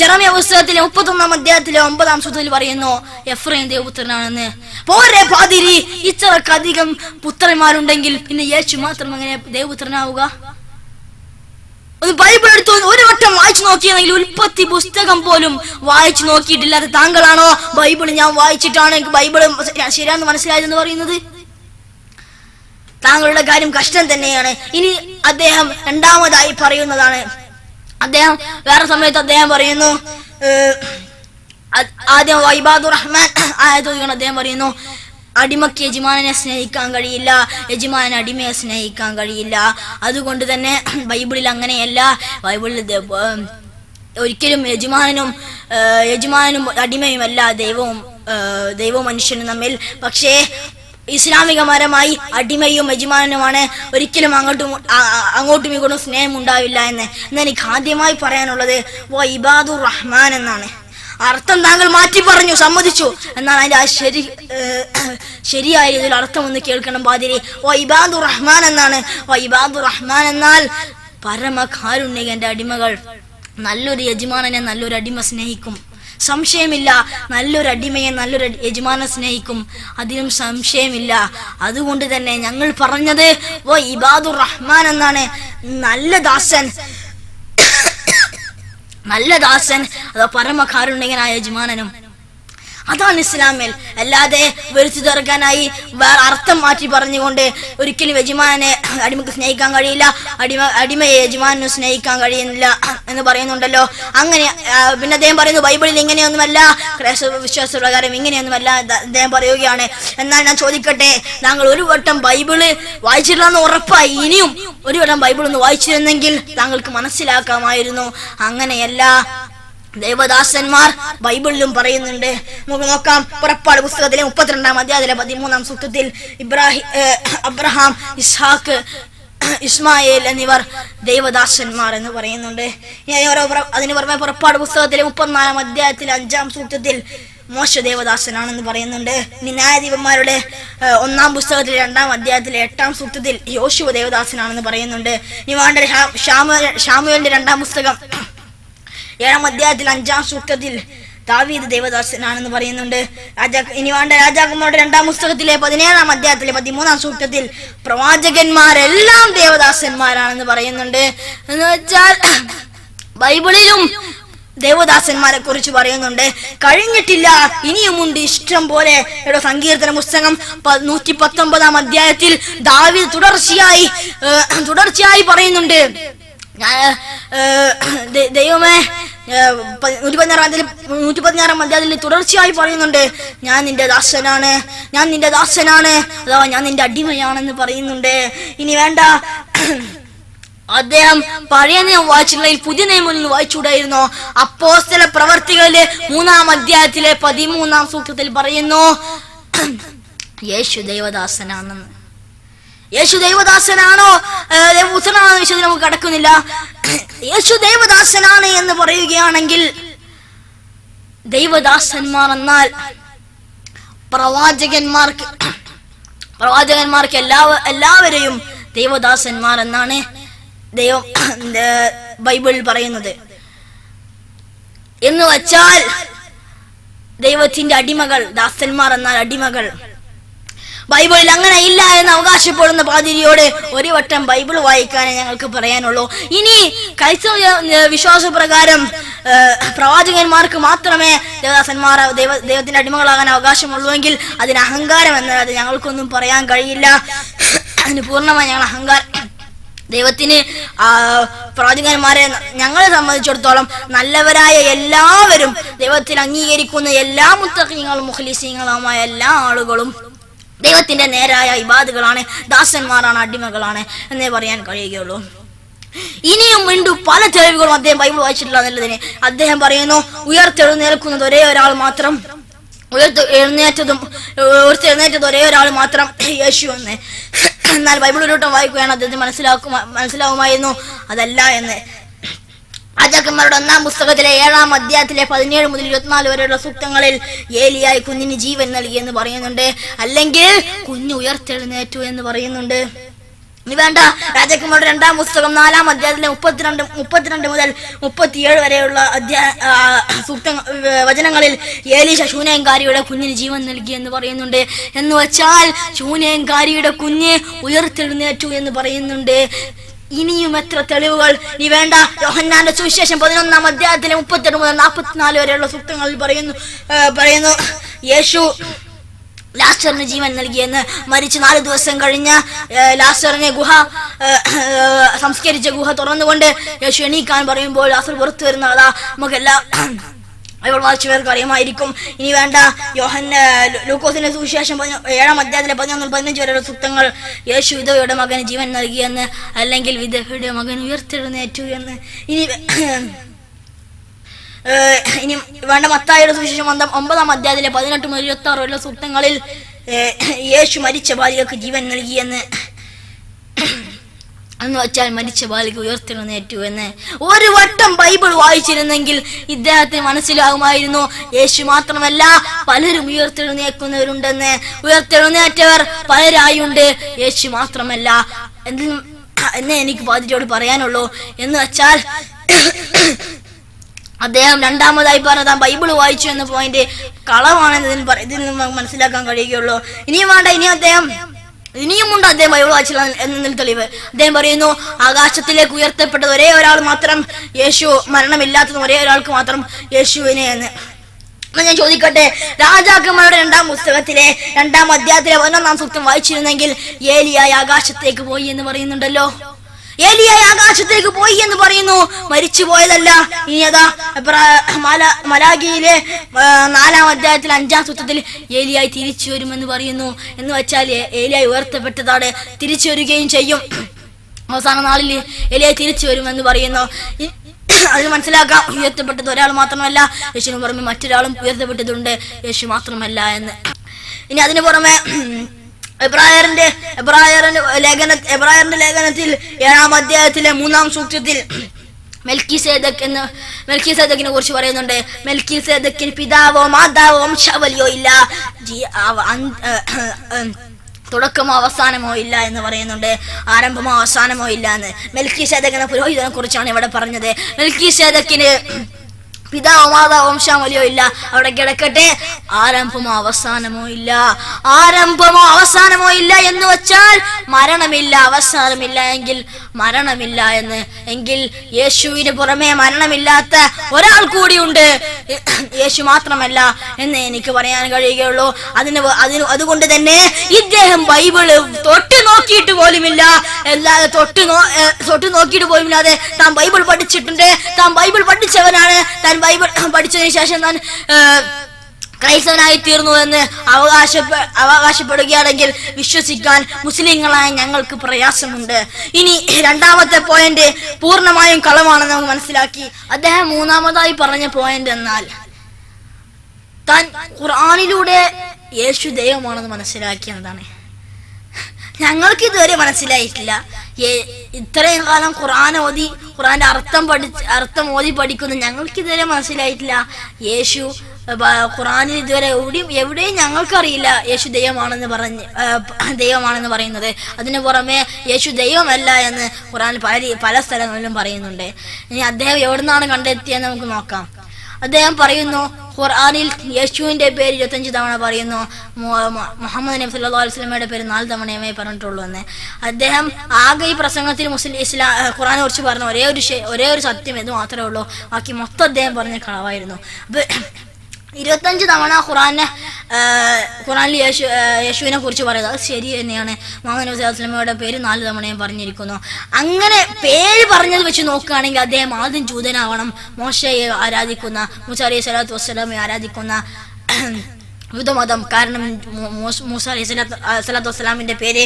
ജെറമ്യ പുസ്തകത്തിലെ 31-ാം അധ്യായത്തിലെ 9-ാം സൂക്തത്തിൽ പറയുന്നു എഫ്രൈം ദൈവപുത്രനാണെന്ന്. പോരെ പാതിരി, ഇത്രക്കധികം പുത്രന്മാരുണ്ടെങ്കിൽ പിന്നെ യേശു മാത്രം എങ്ങനെ ദൈവപുത്രനാവുക? ഒന്ന് ബൈബിൾ എടുത്തു ഒരു വട്ടം വായിച്ചു നോക്കിയെങ്കിൽ ഉൽപ്പത്തി പുസ്തകം പോലും വായിച്ചു നോക്കിയിട്ടില്ലാത്ത താങ്കളാണോ ബൈബിൾ ഞാൻ വായിച്ചിട്ടാണ് എനിക്ക് ബൈബിൾ ശരിയാണെന്ന് മനസ്സിലായതെന്ന് പറയുന്നത്? താങ്കളുടെ കാര്യം കഷ്ടം തന്നെയാണ്. ഇനി അദ്ദേഹം രണ്ടാമതായി പറയുന്നതാണ്, അദ്ദേഹം വേറെ സമയത്ത് അദ്ദേഹം പറയുന്നു, ആദ്യം ഇബാദുർ റഹ്മാൻ ആയതുകൊണ്ട് അദ്ദേഹം പറയുന്നു അടിമയ്ക്ക് യജമാനെ സ്നേഹിക്കാൻ കഴിയില്ല, യജമാനൻ അടിമയെ സ്നേഹിക്കാൻ കഴിയില്ല. അതുകൊണ്ട് തന്നെ ബൈബിളിൽ അങ്ങനെയല്ല. ബൈബിളിൽ ഒരിക്കലും യജമാനും അടിമയുമല്ല, ദൈവവും ദൈവവും മനുഷ്യനും തമ്മിൽ. പക്ഷേ ഇസ്ലാമികപരമായി അടിമയും യജമാനനുമാണ്. ഒരിക്കലും അങ്ങോട്ടും ഇങ്ങോട്ടും സ്നേഹം ഉണ്ടാവില്ല എന്ന്. എന്നാൽ എനിക്ക് ആദ്യമായി പറയാനുള്ളത് ഇബാദുർ റഹ്മാൻ എന്നാണ്. അർത്ഥം താങ്കൾ മാറ്റി പറഞ്ഞു, സമ്മതിച്ചു. എന്നാൽ അതിന്റെ ആ ശരിയായ ഇതിൽ അർത്ഥം ഒന്ന് കേൾക്കണം പാതിരി. ഇബാദുർ റഹ്മാൻ എന്നാണ്. ഇബാദുർ റഹ്മാൻ എന്നാൽ പരമകാരുണ്യകന്റെ അടിമകൾ. നല്ലൊരു യജമാനനെ നല്ലൊരു അടിമ സ്നേഹിക്കും, സംശയമില്ല. നല്ലൊരു അടിമയെ നല്ലൊരു യജമാനെ സ്നേഹിക്കും, അതിലും സംശയമില്ല. അതുകൊണ്ട് തന്നെ ഞങ്ങൾ പറഞ്ഞത് ഇബാദുർ റഹ്മാൻ എന്നാണ്. നല്ല ദാസൻ അതോ പരമകാരുണ്യകനായ യജമാനനും, അതാണ് ഇസ്ലാമിൽ. അല്ലാതെ വെറുത്തു തീർക്കാനായി വേറെ അർത്ഥം മാറ്റി പറഞ്ഞുകൊണ്ട് ഒരിക്കലും യജമാനെ അടിമക്ക് സ്നേഹിക്കാൻ കഴിയില്ല, അടിമയെ യജമാനു സ്നേഹിക്കാൻ കഴിയുന്നില്ല എന്ന് പറയുന്നുണ്ടല്ലോ. അങ്ങനെ പിന്നെ അദ്ദേഹം പറയുന്നു ബൈബിളിൽ ഇങ്ങനെയൊന്നുമല്ല, വിശ്വാസ പ്രകാരം ഇങ്ങനെയൊന്നുമല്ല അദ്ദേഹം പറയുകയാണ്. എന്നാൽ ഞാൻ ചോദിക്കട്ടെ, താങ്കൾ ഒരു വട്ടം ബൈബിള് വായിച്ചിട്ടില്ലെന്ന് ഉറപ്പായി. ഇനിയും ഒരു വട്ടം ബൈബിൾ ഒന്ന് വായിച്ചിരുന്നെങ്കിൽ താങ്കൾക്ക് മനസ്സിലാക്കാമായിരുന്നു. അങ്ങനെയല്ല, ദേവദാസന്മാർ ബൈബിളിലും പറയുന്നുണ്ട്. നമുക്ക് നോക്കാം. പുറപ്പാട് പുസ്തകത്തിലെ 32-ാം അധ്യായത്തിലെ 13-ാം സൂക്തത്തിൽ അബ്രഹാം, ഇസ്ഹാക്ക്, ഇസ്മായേൽ എന്നിവർ ദേവദാസന്മാർ എന്ന് പറയുന്നുണ്ട്. അതിന് പുറമെ പുറപ്പാട് പുസ്തകത്തിലെ 34-ാം അധ്യായത്തിലെ 5-ാം സൂക്തത്തിൽ മോശ ദേവദാസനാണെന്ന് പറയുന്നുണ്ട്. ന്യായാധിപന്മാരുടെ 1-ാം പുസ്തകത്തിലെ 2-ാം അധ്യായത്തിലെ 8-ാം സൂക്തത്തിൽ യോശുവ ദേവദാസനാണെന്ന് പറയുന്നുണ്ട്. ശാമുവേലിന്റെ 2-ാം പുസ്തകം 7-ാം അധ്യായത്തിൽ 5-ാം സൂക്തത്തിൽ ദാവീദ് ദേവദാസനാണെന്ന് പറയുന്നുണ്ട്. രാജാക്കന്മാരുടെ 2-ാം പുസ്തകത്തിലെ 17-ാം അധ്യായത്തിലെ 13-ാം സൂക്തത്തിൽ പ്രവാചകന്മാരെല്ലാം ദേവദാസന്മാരാണെന്ന് പറയുന്നുണ്ട്. എന്ന് വെച്ചാൽ ബൈബിളിലും ദേവദാസന്മാരെ കുറിച്ച് പറയുന്നുണ്ട്. കഴിഞ്ഞിട്ടില്ല, ഇനിയുമുണ്ട് ഇഷ്ടം പോലെ. സങ്കീർത്തന പുസ്തകം 119-ാം അധ്യായത്തിൽ ദാവീദ് തുടർച്ചയായി പറയുന്നുണ്ട്, ദൈവമേ 116-ാം അധ്യായത്തിൽ തുടർച്ചയായി പറയുന്നുണ്ട്, ഞാൻ നിന്റെ ദാസനാണ്, അഥവാ ഞാൻ നിന്റെ അടിമയാണെന്ന് പറയുന്നുണ്ട്. ഇനി വേണ്ട, അദ്ദേഹം പഴയ നിയമം വായിച്ചിട്ടുള്ള പുതിയ നിയമം വായിച്ചുകൂടായിരുന്നോ? അപ്പോസ്തല പ്രവർത്തികളിലെ 3-ാം അധ്യായത്തിലെ 13-ാം സൂക്തത്തിൽ പറയുന്നു യേശു ദേവദാസനാണെന്ന്. യേശു ദേവദാസനാണോ ദേവപുത്രനാണോ വിഷയത്തിൽ നമുക്ക് കടക്കുന്നില്ല. യേശു ദേവദാസനാണ് എന്ന് പറയുകയാണെങ്കിൽ ദേവദാസന്മാർ എന്നാൽ പ്രവാചകന്മാർക്ക് എല്ലാവരെയും ദേവദാസന്മാർ എന്നാണ് ബൈബിളിൽ പറയുന്നത്. എന്ന് വച്ചാൽ ദൈവത്തിന്റെ അടിമകൾ, ദാസന്മാർ എന്നാൽ അടിമകൾ. ബൈബിളിൽ അങ്ങനെ ഇല്ല എന്ന് അവകാശപ്പെടുന്ന പാതിരിയോട് ഒരു വട്ടം ബൈബിൾ വായിക്കാനേ ഞങ്ങൾക്ക് പറയാനുള്ളൂ. ഇനി ക്രൈസ്തവ വിശ്വാസപ്രകാരം പ്രവാചകന്മാർക്ക് മാത്രമേ ദൈവത്തിന്റെ അടിമകളാകാൻ അവകാശമുള്ളൂവെങ്കിൽ അതിന് അഹങ്കാരം എന്നത് ഞങ്ങൾക്കൊന്നും പറയാൻ കഴിയില്ല. അതിന് പൂർണ്ണമായി ഞങ്ങൾ അഹങ്കാരം. ദൈവത്തിന് പ്രവാചകന്മാരെ ഞങ്ങളെ സംബന്ധിച്ചിടത്തോളം നല്ലവരായ എല്ലാവരും, ദൈവത്തിൽ അംഗീകരിക്കുന്ന എല്ലാ മുത്തഖീങ്ങളും മുഖ്ലിസീങ്ങളുമായ എല്ലാ ആളുകളും ദൈവത്തിന്റെ നേരായ ഇബാദുകളാണ്, ദാസന്മാരാണ്, അടിമകളാണ് എന്നേ പറയാൻ കഴിയുകയുള്ളൂ. ഇനിയും വീണ്ടും പല തെളിവുകളും അദ്ദേഹം ബൈബിൾ വായിച്ചിട്ടില്ല എന്നുള്ളതിന്. അദ്ദേഹം പറയുന്നു ഉയർത്തെഴുന്നേൽക്കുന്നത് ഒരേ ഒരാൾ മാത്രം, ഉയർത്തെഴുന്നേറ്റത് ഒരേ ഒരാൾ മാത്രം, യേശു എന്ന്. എന്നാൽ ബൈബിൾ ഒരു വട്ടം വായിക്കുകയാണ് അദ്ദേഹത്തിന് മനസ്സിലാവുമായിരുന്നു അതല്ല എന്ന്. രാജാക്കന്മാരുടെ 1-ാം പുസ്തകത്തിലെ 7-ാം അധ്യായത്തിലെ 17 മുതൽ 24 വരെയുള്ള സൂക്തങ്ങളിൽ ഏലിയായി കുഞ്ഞിന് ജീവൻ നൽകി എന്ന് പറയുന്നുണ്ട്, അല്ലെങ്കിൽ കുഞ്ഞ് ഉയർത്തെഴുന്നേറ്റു എന്ന് പറയുന്നുണ്ട്. ഇനി വേണ്ട, രാജാക്കന്മാരുടെ 2-ാം പുസ്തകം 4-ാം അധ്യായത്തിലെ 32 മുതൽ 37 വരെയുള്ള വചനങ്ങളിൽ ഏലീശ ശൂനേംകാരിയുടെ കുഞ്ഞിന് ജീവൻ നൽകി എന്ന് പറയുന്നുണ്ട്. എന്ന് വച്ചാൽ ശൂനേംകാരിയുടെ കുഞ്ഞ് ഉയർത്തെഴുന്നേറ്റു എന്ന് പറയുന്നുണ്ട്. ഇനിയും എത്ര തെളിവുകൾ! നീ വേണ്ട, യോഹന്നാന്റെ സുവിശേഷം 11-ാം അധ്യായത്തിലെ 38 മുതൽ 44 വരെയുള്ള സൂക്തങ്ങളിൽ പറയുന്നു യേശു ലാസറിന് ജീവൻ നൽകിയെന്ന്. മരിച്ച് 4 ദിവസം കഴിഞ്ഞ് ലാസറിനെ സംസ്കരിച്ച ഗുഹ തുറന്നുകൊണ്ട് യേശു എണീക്കാൻ പറയുമ്പോൾ ലാസർ പുറത്തു വരുന്നതാ നമുക്കെല്ലാം വായിച്ചവർക്ക് അറിയുമായിരിക്കും. ഇനി വേണ്ട, ലൂക്കോസിന്റെ സുവിശേഷം 7-ാം അധ്യായത്തിലെ 11 മുതൽ 15 വരെയുള്ള സൂക്തങ്ങൾ യേശു വിധവയുടെ മകന് ജീവൻ നൽകിയെന്ന്, അല്ലെങ്കിൽ വിധവയുടെ മകൻ ഉയർത്തെഴുന്നേറ്റു എന്ന്. ഇനി ഇനി വേണ്ട മത്തായിയുടെ സുവിശേഷം 9-ാം അധ്യായത്തിലെ 18 മുതൽ 26 സൂക്തങ്ങളിൽ യേശു മരിച്ച ബാലികൾക്ക് ജീവൻ നൽകിയെന്ന് വെച്ചാൽ മരിച്ച ബാലിക ഉയർത്തെഴുന്നേറ്റു എന്ന് ഒരു വട്ടം ബൈബിൾ വായിച്ചിരുന്നെങ്കിൽ ഇദ്ദേഹത്തിന് മനസ്സിലാകുമായിരുന്നു യേശു മാത്രമല്ല പലരും ഉയർത്തെഴുന്നേൽക്കുന്നവരുണ്ടെന്ന്. ഉയർത്തെഴുന്നേറ്റവർ പലരായുണ്ട്, യേശു മാത്രമല്ല എന്നേ എനിക്ക് പാതിരിയോട് പറയാനുള്ളൂ. എന്ന് വെച്ചാൽ അദ്ദേഹം രണ്ടാമതായി പറഞ്ഞ ബൈബിൾ വായിച്ചു എന്ന പോയിന്റ് കളവാണെന്ന് ഇതിൽ നിന്ന് മനസ്സിലാക്കാൻ കഴിയുകയുള്ളൂ. ഇനിയുമുണ്ട് അദ്ദേഹം ബൈബിൾ വായിച്ചില്ല എന്നതിൽ തെളിവ്. അദ്ദേഹം പറയുന്നു, ആകാശത്തിലേക്ക് ഉയർത്തപ്പെട്ടത് ഒരേ ഒരാൾ മാത്രം യേശു, മരണമില്ലാത്തത് ഒരേ ഒരാൾക്ക് മാത്രം യേശുവിനെ എന്ന്. ഞാൻ ചോദിക്കട്ടെ, രാജാക്കന്മാരുടെ 2-ാം പുസ്തകത്തിലെ 2-ാം അധ്യായത്തിലെ 11-ാം സൂക്തം വായിച്ചിരുന്നെങ്കിൽ ഏലിയായി ആകാശത്തേക്ക് പോയി എന്ന് പറയുന്നുണ്ടല്ലോ. ഏലിയായി ആകാശത്തേക്ക് പോയി എന്ന് പറയുന്നു, മരിച്ചു പോയതല്ല. ഇനി അതാ മലാഖിയിലെ 4-ാം അധ്യായത്തിൽ 5-ാം സൂക്തത്തിൽ ഏലിയായി തിരിച്ചു വരുമെന്ന് പറയുന്നു. എന്ന് വെച്ചാൽ ഏലിയായി ഉയർത്തപ്പെട്ടതാണ്, തിരിച്ചു വരികയും ചെയ്യും. അവസാന നാളിൽ ഏലിയായി തിരിച്ചു വരുമെന്ന് പറയുന്നു. അത് മനസ്സിലാക്കാം, ഉയർത്തപ്പെട്ടത് ഒരാൾ മാത്രമല്ല, യേശുവിന് പുറമെ മറ്റൊരാളും ഉയർത്തപ്പെട്ടതുണ്ട്, യേശു മാത്രമല്ല എന്ന്. ഇനി അതിനു പുറമെ എബ്രായറിന്റെ ലേഖനത്തിൽ 7-ാം അധ്യായത്തിലെ 3-ാം സൂക്തത്തിൽ മെൽക്കീസേദക്കിനെ കുറിച്ച് പറയുന്നുണ്ട്. മെൽക്കീസേദക്കിന് പിതാവോ മാതാവോ വംശാവലിയോ ഇല്ല, തുടക്കമോ അവസാനമോ ഇല്ല എന്ന് പറയുന്നുണ്ട്. ആരംഭമോ അവസാനമോ ഇല്ല എന്ന്. മെൽക്കീസേദക്കിനെ പുരോഹിതനെ കുറിച്ചാണ് ഇവിടെ പറഞ്ഞത്. മെൽക്കീസേദക്കിന് പിതാവോ മാതാവോ വംശാവലിയോ ഇല്ല, അവിടെ കിടക്കട്ടെ. ആരംഭമോ അവസാനമോ ഇല്ല. ആരംഭമോ അവസാനമോ ഇല്ല എന്ന് വെച്ചാൽ മരണമില്ല, അവസാനമില്ല എങ്കിൽ മരണമില്ല എന്ന്. എങ്കിൽ യേശുവിന് പുറമെ മരണമില്ലാത്ത ഒരാൾ കൂടിയുണ്ട്, യേശു മാത്രമല്ല എന്ന് എനിക്ക് പറയാൻ കഴിയുകയുള്ളൂ. അതുകൊണ്ട് തന്നെ ഇദ്ദേഹം ബൈബിള് തൊട്ട് നോക്കിയിട്ട് പോലുമില്ല, അല്ലാതെ തൊട്ട് നോക്കിയിട്ട് പോലുമില്ലാതെ താൻ ബൈബിൾ പഠിച്ചിട്ടുണ്ട്, താൻ ബൈബിൾ പഠിച്ചവനാണ്, താൻ ബൈബിൾ പഠിച്ചതിന് ശേഷം താൻ ക്രൈസ്തവനായി തീർന്നു എന്ന് അവകാശപ്പെടുകയാണെങ്കിൽ വിശ്വസിക്കാൻ മുസ്ലിങ്ങളായ ഞങ്ങൾക്ക് പ്രയാസമുണ്ട്. ഇനി 2-ാമത്തെ പോയിന്റ് പൂർണ്ണമായും കളവാണെന്ന് നമുക്ക് മനസ്സിലാക്കി. അദ്ദേഹം 3-ാമതായി പറഞ്ഞ പോയിന്റ് എന്നാൽ താൻ ഖുർആനിലൂടെ യേശു ദൈവമാണെന്ന് മനസ്സിലാക്കിയതാണ്. ഞങ്ങൾക്ക് ഇതുവരെ മനസ്സിലായിട്ടില്ല. ഇത്രയും കാലം ഖുർആന്റെ അർത്ഥം ഓതി പഠിക്കുന്നു, ഞങ്ങൾക്ക് ഇതുവരെ മനസ്സിലായിട്ടില്ല യേശു ഖുർആനിൽ ഇതുവരെ എവിടെയും ഞങ്ങൾക്കറിയില്ല യേശു ദൈവമാണെന്ന് പറയുന്നത്. അതിനു പുറമെ യേശു ദൈവമല്ല എന്ന് ഖുർആനിൽ പല സ്ഥലങ്ങളിലും പറയുന്നുണ്ട്. ഇനി അദ്ദേഹം എവിടുന്നാണ് കണ്ടെത്തിയെന്ന് നമുക്ക് നോക്കാം. അദ്ദേഹം പറയുന്നു, ഖുർആനിൽ യേശുവിന്റെ പേര് 25 തവണ പറയുന്നു, മുഹമ്മദ് നബി സല്ലല്ലാഹു അലൈഹി വസല്ലമയുടെ പേര് 4 തവണയേ പറഞ്ഞിട്ടുള്ളൂ എന്ന്. അദ്ദേഹം ആകെ ഈ പ്രസംഗത്തിൽ ഖുർആനെ കുറിച്ച് പറഞ്ഞ ഒരേ ഒരു സത്യം എന്ന് മാത്രമേ ഉള്ളൂ, ബാക്കി മൊത്തം അദ്ദേഹം പറഞ്ഞ കളവായിരുന്നു. അപ്പൊ 25 തവണ ഖുർആനിൽ യേശുവിനെ കുറിച്ച് പറയുന്നത് അത് ശരി തന്നെയാണ്. മുഹമ്മദ് നബി സല്ലല്ലാഹു അലൈഹി വസല്ലമയുടെ പേര് 4 തവണയും പറഞ്ഞിരിക്കുന്നു. അങ്ങനെ പേര് പറഞ്ഞത് വെച്ച് നോക്കുകയാണെങ്കിൽ അദ്ദേഹം ആദ്യം ജൂതനാവണം. മോശയെ ആരാധിക്കുന്ന, മൂസ അലൈഹി സ്വലാത്തു വസ്സലാമെ ആരാധിക്കുന്ന യുദ്ധമതം. കാരണം മൂസ അലൈഹി സ്വലാത്തു വസ്സലാമിന്റെ പേര്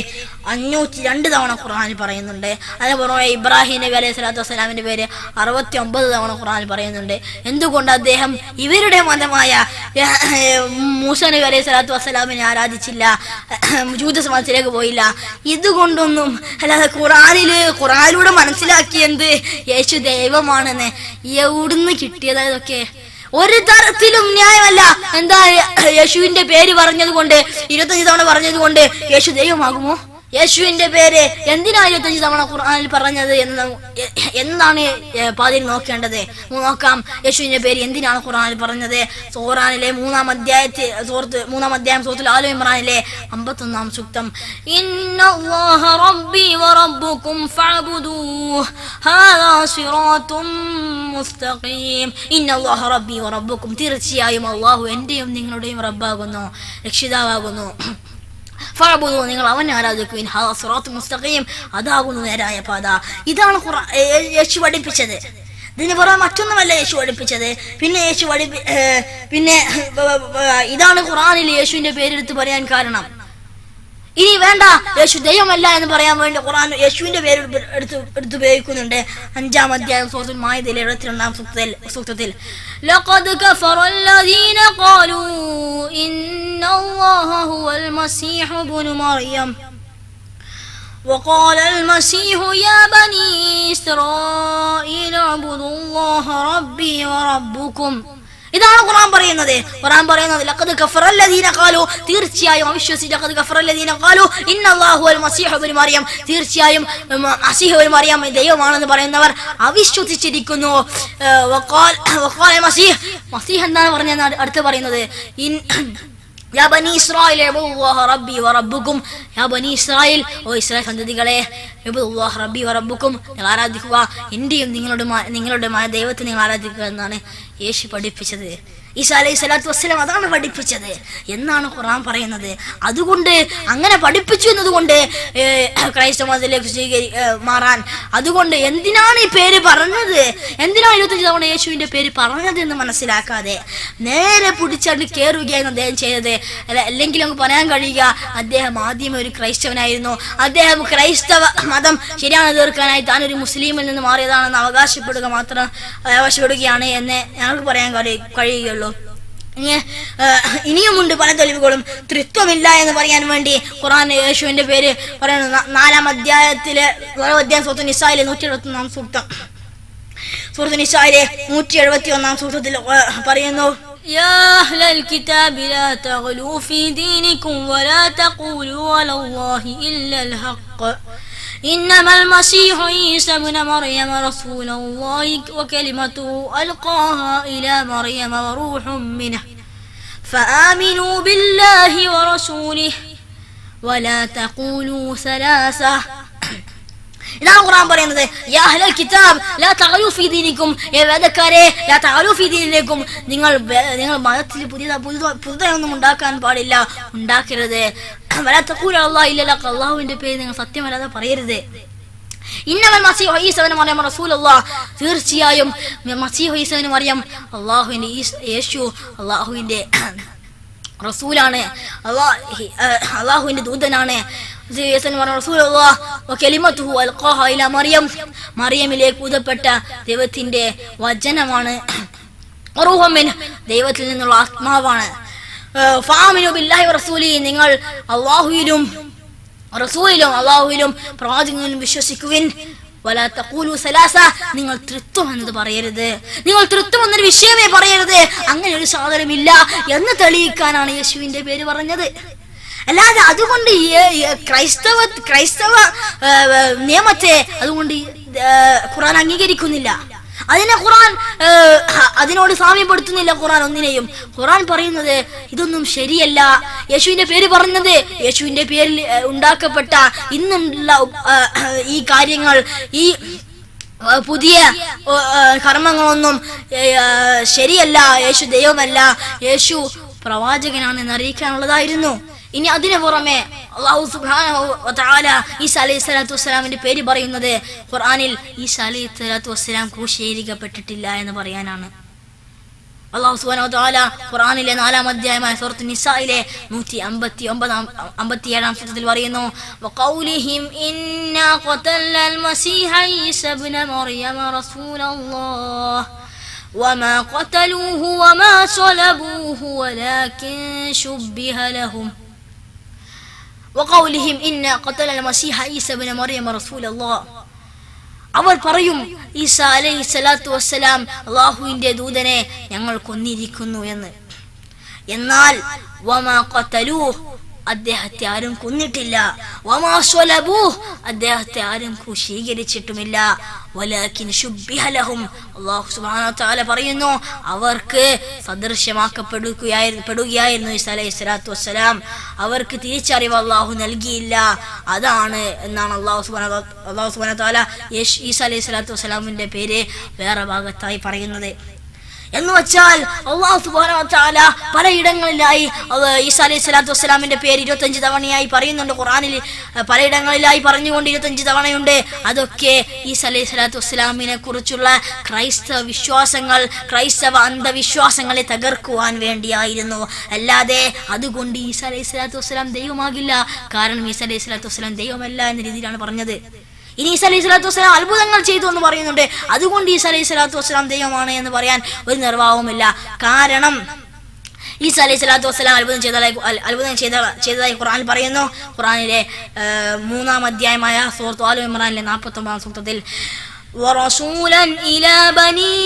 502 തവണ ഖുർആനിൽ പറയുന്നുണ്ട്. അതേപോലെ ഇബ്രാഹിം നബി അലൈഹി സ്വലാത്തു വസ്സലാമിന്റെ പേര് 69 തവണ ഖുർആനിൽ പറയുന്നുണ്ട്. എന്തുകൊണ്ട് അദ്ദേഹം ഇവരുടെ മതമായ മൂസ നബി അലൈഹി സ്വലാത്തു വസ്സലാമിനെ ആരാധിച്ചില്ല, ജൂത സമാജത്തിലേക്ക് പോയില്ല? ഇതുകൊണ്ടൊന്നും അല്ലാതെ ഖുർആനിലൂടെ മനസ്സിലാക്കിയത് യേശു ദൈവമാണെന്ന് എവിടുന്ന് കിട്ടിയത്? ഇതൊക്കെ ഒരു തരത്തിലും ന്യായമല്ല. എന്താ, യേശുവിന്റെ പേര് പറഞ്ഞത് കൊണ്ട് 25 തവണ പറഞ്ഞത് കൊണ്ട് യേശു ദൈവമാകുമോ? യേശുവിന്റെ പേര് എന്തിനാ 25 തവണ ഖുർആനിൽ പറഞ്ഞത് എന്നാണ് പാതിരി നോക്കേണ്ടത്. നോക്കാം, യേശുവിന്റെ പേര് എന്തിനാണ് ഖുർആനിൽ പറഞ്ഞത്. ഖുർആനിലെ 3-ാം അധ്യായം സൂറത്തുൽ ആല ഇമ്രാനിലെ 51-ാം സൂക്തം, ഇന്നല്ലാഹ റബ്ബി വറബ്ബുകും ഫഅബ്ദൂഹു ഹാദാ സിറാത്തും മുസ്തഖീം. ഇന്നല്ലാഹ റബ്ബി വറബ്ബുകും, തീർച്ചയായും അല്ലാഹു എന്റെയും നിങ്ങളുടെയും റബ്ബാകുന്നു, രക്ഷിതാവാകുന്നു. ഫഅബ്ദൂഹു, നിങ്ങൾ അവനെ ആരാധിക്കുവിൻ. ഹാദാ സിറാത്തും മുസ്തഖീം, അതാകുന്നു നേരായ പാത. ഇതാണ് യേശു പഠിപ്പിച്ചത്. ഇതിന് പുറമെ മറ്റൊന്നുമല്ല യേശു പഠിപ്പിച്ചത്. പിന്നെ ഇതാണ് ഖുർആനിൽ യേശുവിന്റെ പേരെടുത്ത് പറയാൻ കാരണം. ഇനി വേണ്ട, യേശു ദൈവമല്ല എന്ന് പറയാൻ വേണ്ടി ഖുർആൻ യേശുവിന്റെ പേര് എടുത്ത് ഉപയോഗിക്കുന്നുണ്ട്. 5-ാം അധ്യായം സൂറത്തുൽ മാഇദയിലെ 72-ാം സൂക്തത്തിൽ ലഖദ് കഫറല്ലദീന ഖാലൂ ഇന്നല്ലാഹ ഹുവൽ മസീഹു ഇബ്നു മറിയം وقال المسيح يا بني إسرائيل اعبدوا الله ربي وربكم. ഇതാണ് ഖുർആൻ പറയുന്നത്. ലഖദ് കഫറല്ലദീന ഖാലു, തീർച്ചയായും അവിശ്വസിച്ച ലഖദ് കഫറല്ലദീന ഖാലു ഇന്നല്ലാഹു വൽ മസീഹു ഇബ്നു മറിയം, തീർച്ചയായും മസീഹ് ഇബ്നു മറിയം ദൈവമാണെന്ന് പറയുന്നവർ അവിശ്വസിച്ചിരിക്കുന്നു. വഖാല മസീഹ് എന്താണ് പറഞ്ഞത്? അടുത്ത് പറയുന്നത് യാ ബനി ഇസ്രായേൽ ഇബ്ദുല്ലാഹ റബ്ബി വറബ്ബുക്കും, യാ ബനി ഇസ്രായേൽ, ഓ ഇസ്രായേൽ സന്തതികളെ, ഇബ്ദുല്ലാഹ റബ്ബി വറബ്ബുക്കും, നിങ്ങൾ ആരാധിക്കുക, എന്റെയും നിങ്ങളുടെമായ ദൈവത്തെ നിങ്ങൾ ആരാധിക്കുക എന്നാണ് യേശു പഠിപ്പിച്ചത്. ഈസാ അലൈഹി സ്വലാത്തു വസ്സലാം അതാണ് പഠിപ്പിച്ചത് എന്നാണ് ഖുർആൻ പറയുന്നത്. അതുകൊണ്ട് അങ്ങനെ പഠിപ്പിച്ചു എന്നതുകൊണ്ട് ക്രൈസ്തവ മതത്തിലേക്ക് മാറാൻ, അതുകൊണ്ട് എന്തിനാണ് ഈ പേര് പറഞ്ഞത്, എന്തിനാണ് 25 തവണ യേശുവിന്റെ പേര് പറഞ്ഞത് എന്ന് മനസ്സിലാക്കാതെ നേരെ പിടിച്ചാണ്ട് കയറുകയാണ് അദ്ദേഹം ചെയ്തത്. അല്ലെങ്കിൽ നമുക്ക് പറയാൻ കഴിയുക, അദ്ദേഹം ആദ്യമേ ഒരു ക്രൈസ്തവനായിരുന്നു. അദ്ദേഹം ക്രൈസ്തവ മതം ശരിയാണ് തീർക്കാനായി താൻ ഒരു മുസ്ലിമിൽ നിന്ന് മാറിയതാണെന്ന് അവകാശപ്പെടുകയാണ് എന്ന് ഞങ്ങൾക്ക് പറയാൻ കഴിയുകയുള്ളൂ. ഇനിയുമുണ്ട് പല തെളിവുകളും. ത്രിത്വമില്ല എന്ന് പറയാൻ വേണ്ടി ഖുർആൻ യേശുവിന്റെ പേര് പറയുന്നു. 4-ാം അധ്യായത്തിലെ സൂറത്തുൽ നിസായിലെ 171-ാം സൂക്തം, സൂറത്തുൽ നിസായിലെ 171-ാം സൂക്തത്തിൽ പറയുന്നു യാ അഹ്ലൽ കിതാബി ലാ തഗ്ലൂ ഫീ ദീനികും വലാ തഖൂലൂ അലല്ലാഹി ഇല്ലൽ ഹഖ് إنما المسيح عيسى ابن مريم رسول الله وكلمته ألقاها إلى مريم وروح منه فآمنوا بالله ورسوله ولا تقولوا ثلاثة. ഇതാണ് ഖുർആൻ പറയുന്നത്. യാ അഹ്ലൽ കിതാബ് ലാ തഗ്ലൂ ഫീ ദീനികും, വേദക്കാരെ ലാ തഗ്ലൂ ഫീ ദീനിക്കും, നിങ്ങൾ മതത്തിൽ പുതുതായൊന്നും ഉണ്ടാക്കാൻ പാടില്ല, ഉണ്ടാക്കരുത്. വലാ തഖൂലു അലല്ലാഹി ഇല്ലൽ ഹഖ്, അല്ലാഹുവിന്റെ പേര് നിങ്ങൾ സത്യമല്ലാതെ പറയരുത്. ഇന്നമൽ മസീഹു ഈസ ഇബ്നു മറിയം റസൂലുള്ളാഹ്, തീർച്ചയായും മസീഹു ഈസ ഇബ്നു മറിയം അല്ലാഹുവിന്റെ യേശു അല്ലാഹുവിന്റെ റസൂലാണ്, അല്ലാഹുവിന്റെ ദൂതനാണ്. മറിയമിലേക്ക് ഊതപ്പെട്ട ദൈവത്തിന്റെ വചനമാണ്. ദൈവത്തിൽ നിന്നുള്ള ആത്മാവാണ്. നിങ്ങൾ അല്ലാഹുവിലും റസൂലിലും അല്ലാഹുവിലും പ്രവാചകനിലും വിശ്വസിക്കുവിൻ. വലാ തഖൂലു സലാസ, നിങ്ങൾ ത്രിത്വം എന്നത് പറയരുത്, നിങ്ങൾ ത്രിത്വം എന്നൊരു വിഷയമേ പറയരുത്, അങ്ങനെ ഒരു സാധനമില്ല എന്ന് തെളിയിക്കാനാണ് യേശുവിന്റെ പേര് പറഞ്ഞത്. അല്ലാതെ അതുകൊണ്ട് ക്രൈസ്തവ നിയമത്തെ അതുകൊണ്ട് ഖുർആൻ അംഗീകരിക്കുന്നില്ല, അതിനോട് സാമ്യപ്പെടുത്തുന്നില്ല ഖുർആൻ ഒന്നിനെയും. ഖുർആൻ പറയുന്നത് ഇതൊന്നും ശരിയല്ല. യേശുവിന്റെ പേര് പറഞ്ഞത്, യേശുവിന്റെ പേരിൽ ഉണ്ടാക്കപ്പെട്ട ഇന്നുള്ള ഈ കാര്യങ്ങൾ, ഈ പുതിയ കർമ്മങ്ങളൊന്നും ശരിയല്ല, യേശു ദൈവമല്ല, യേശു പ്രവാചകനാണെന്ന് അറിയിക്കാനുള്ളതായിരുന്നു. ഇനി അതിനു പുറമെ അല്ലാഹു സുബ്ഹാനഹു വ തആല ഈസാ അലൈഹി സ്വലാത്തു വസ്സലാമിന്റെ പേര് പറയുന്നത് ഖുർആനിൽ ഈസാ അലൈഹി സ്വലാത്തു വസ്സലാം ക്രൂശീകരിക്കപ്പെട്ടിട്ടില്ല എന്ന് പറയാനാണ്. അല്ലാഹു സുബ്ഹാനഹു വ തആല ഖുർആനിലെ 4-ാം അധ്യായമായ സൂറത്തുൻ നിസായിലെ 157-ാം സൂക്തത്തിൽ പറയുന്നു വഖൗലിഹിം ഇന്നാ ഖതൽനൽ മസീഹ ഈസ ഇബ്നു മറിയം റസൂലല്ലാഹ് വമാ ഖതലൂഹു വമാ സ്വലബൂഹു വലാകിൻ ശുബ്ബിഹ ലഹും വഖൗലിഹിം ഇന്നാ ഖതൽനൽ മസീഹ ഈസ ഇബ്നു മറിയം റസൂലല്ലാഹ്. അവർ പറയും ഈസാ അലൈഹി സ്വലാത്തു വസ്സലാം അല്ലാഹുവിന്റെ ദൂതനെ ഞങ്ങൾ കൊന്നിരിക്കുന്നു എന്ന്. എന്നാൽ വമാ ഖതലൂഹു, അദ്ദേഹത്തെ ആരും കൊന്നിട്ടില്ല, വമാ സ്വലബൂഹു, അദ്ദേഹത്തെ ആരും ക്രൂശീകരിച്ചിട്ടുമില്ല, വലാകിൻ ശുബ്ബിഹ ലഹും, അല്ലാഹു സുബ്ഹാനഹു വ തആല പറയുന്നു അവർക്ക് സദൃശ്യമാക്കപ്പെടുകയായിരുന്നു ഈസാ അലൈഹി സ്വലാത്തു വസ്സലാം, അവർക്ക് തിരിച്ചറിവ് അല്ലാഹു നൽകിയില്ല, അതാണ് എന്നാണ് അല്ലാഹു സുബ്ഹാനഹു വ തആല ഈസാ അലൈഹി സ്വലാത്തു വസ്സലാമിന്റെ പേര് വേറെ ഭാഗത്തായി പറയുന്നത്. എന്ന് വെച്ചാൽ അല്ലാഹു സുബ്ഹാനഹു വ തആല പലയിടങ്ങളിലായി ഈസാ അലൈഹി സ്വലാത്തു വസ്സലാമിന്റെ പേര് 25 തവണയായി പറയുന്നുണ്ട്. ഖുർആനിൽ പലയിടങ്ങളിലായി പറഞ്ഞുകൊണ്ട് 25 തവണയുണ്ട്. അതൊക്കെ ഈസാ അലൈഹി സ്വലാത്തു വസ്സലാമിനെ കുറിച്ചുള്ള ക്രൈസ്തവ വിശ്വാസങ്ങൾ, ക്രൈസ്തവ അന്ധവിശ്വാസങ്ങളെ തകർക്കുവാൻ വേണ്ടിയായിരുന്നു. അല്ലാതെ അതുകൊണ്ട് ഈസാ അലൈഹി സ്വലാത്തു വസ്സലാം ദൈവമാകില്ല. കാരണം ഈസാ അലൈഹി സ്വലാത്തു വസ്സലാം ദൈവമല്ല എന്ന രീതിയിലാണ് പറഞ്ഞത്. ഇനി ഈസാ അലൈഹി സ്വലാത്തു വസ്സലാം അത്ഭുതങ്ങൾ ചെയ്തു എന്ന് പറയുന്നുണ്ട്. അതുകൊണ്ട് ഈസാ അലൈഹി സ്വലാത്തു വസ്സലാം ദൈവമാണ് എന്ന് പറയാൻ ഒരു നിർവാഹവുമില്ല. കാരണം ഈസാ അലൈഹി സ്വലാത്തു വസ്സലാം അത്ഭുതം ചെയ്തതായി ഖുർആനിൽ പറയുന്നു. ഖുർആനിലെ 3-ാം അധ്യായമായ സൂറത്ത് ആൽ ഇംറാനിലെ 49-ാം സൂക്തത്തിൽ ورسولا إلى بني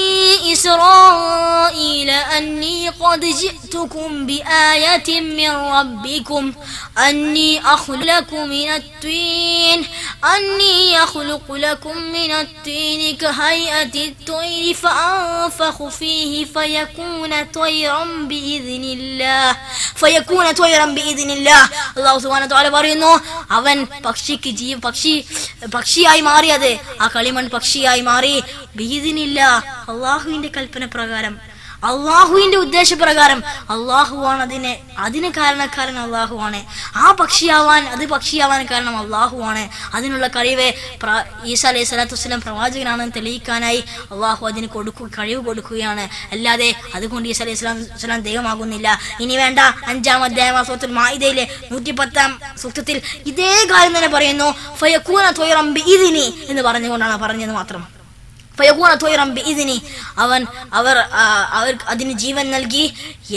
إسرائيل أني قد جئتكم بآية من ربكم أني أخلق لكم من الطين كهيئة الطير فأنفخ فيه فيكون طيرا بإذن الله. അല്ലാഹു സുബ്ഹാനഹു വ തആല പറയുന്നു, അവൻ പക്ഷിയായി മാറിയത്, ആ കളിമൺ പക്ഷിയായി മാറി ബിഇദ്നില്ല, അല്ലാഹുവിന്റെ കൽപ്പന പ്രകാരം, അള്ളാഹുവിന്റെ ഉദ്ദേശപ്രകാരം. അള്ളാഹുവാണ് അതിന് കാരണക്കാരൻ അള്ളാഹുവാണ്. ആ പക്ഷിയാവാൻ കാരണം അള്ളാഹുവാണ്. അതിനുള്ള കഴിവ് ഈസാ അലൈഹി സ്വലാത്തു വസ്സലാം പ്രവാചകനാണെന്ന് തെളിയിക്കാനായി അള്ളാഹു അതിന് കഴിവ് കൊടുക്കുകയാണ്. അല്ലാതെ അതുകൊണ്ട് ഈസാ അലൈഹി സ്വലാം ദൈവമാകുന്നില്ല. ഇനി വേണ്ട, 5-ാം അധ്യായം സൂറത്തുൽ മാഇദയിലെ 110-ാം സൂക്തത്തിൽ ഇതേ കാര്യം തന്നെ പറയുന്നു. ഫയകൂന ത്വയ്റൻ ബിഇദ്നി എന്ന് പറഞ്ഞുകൊണ്ടാണ് പറഞ്ഞത് മാത്രം. അവർ അതിന് ജീവൻ നൽകി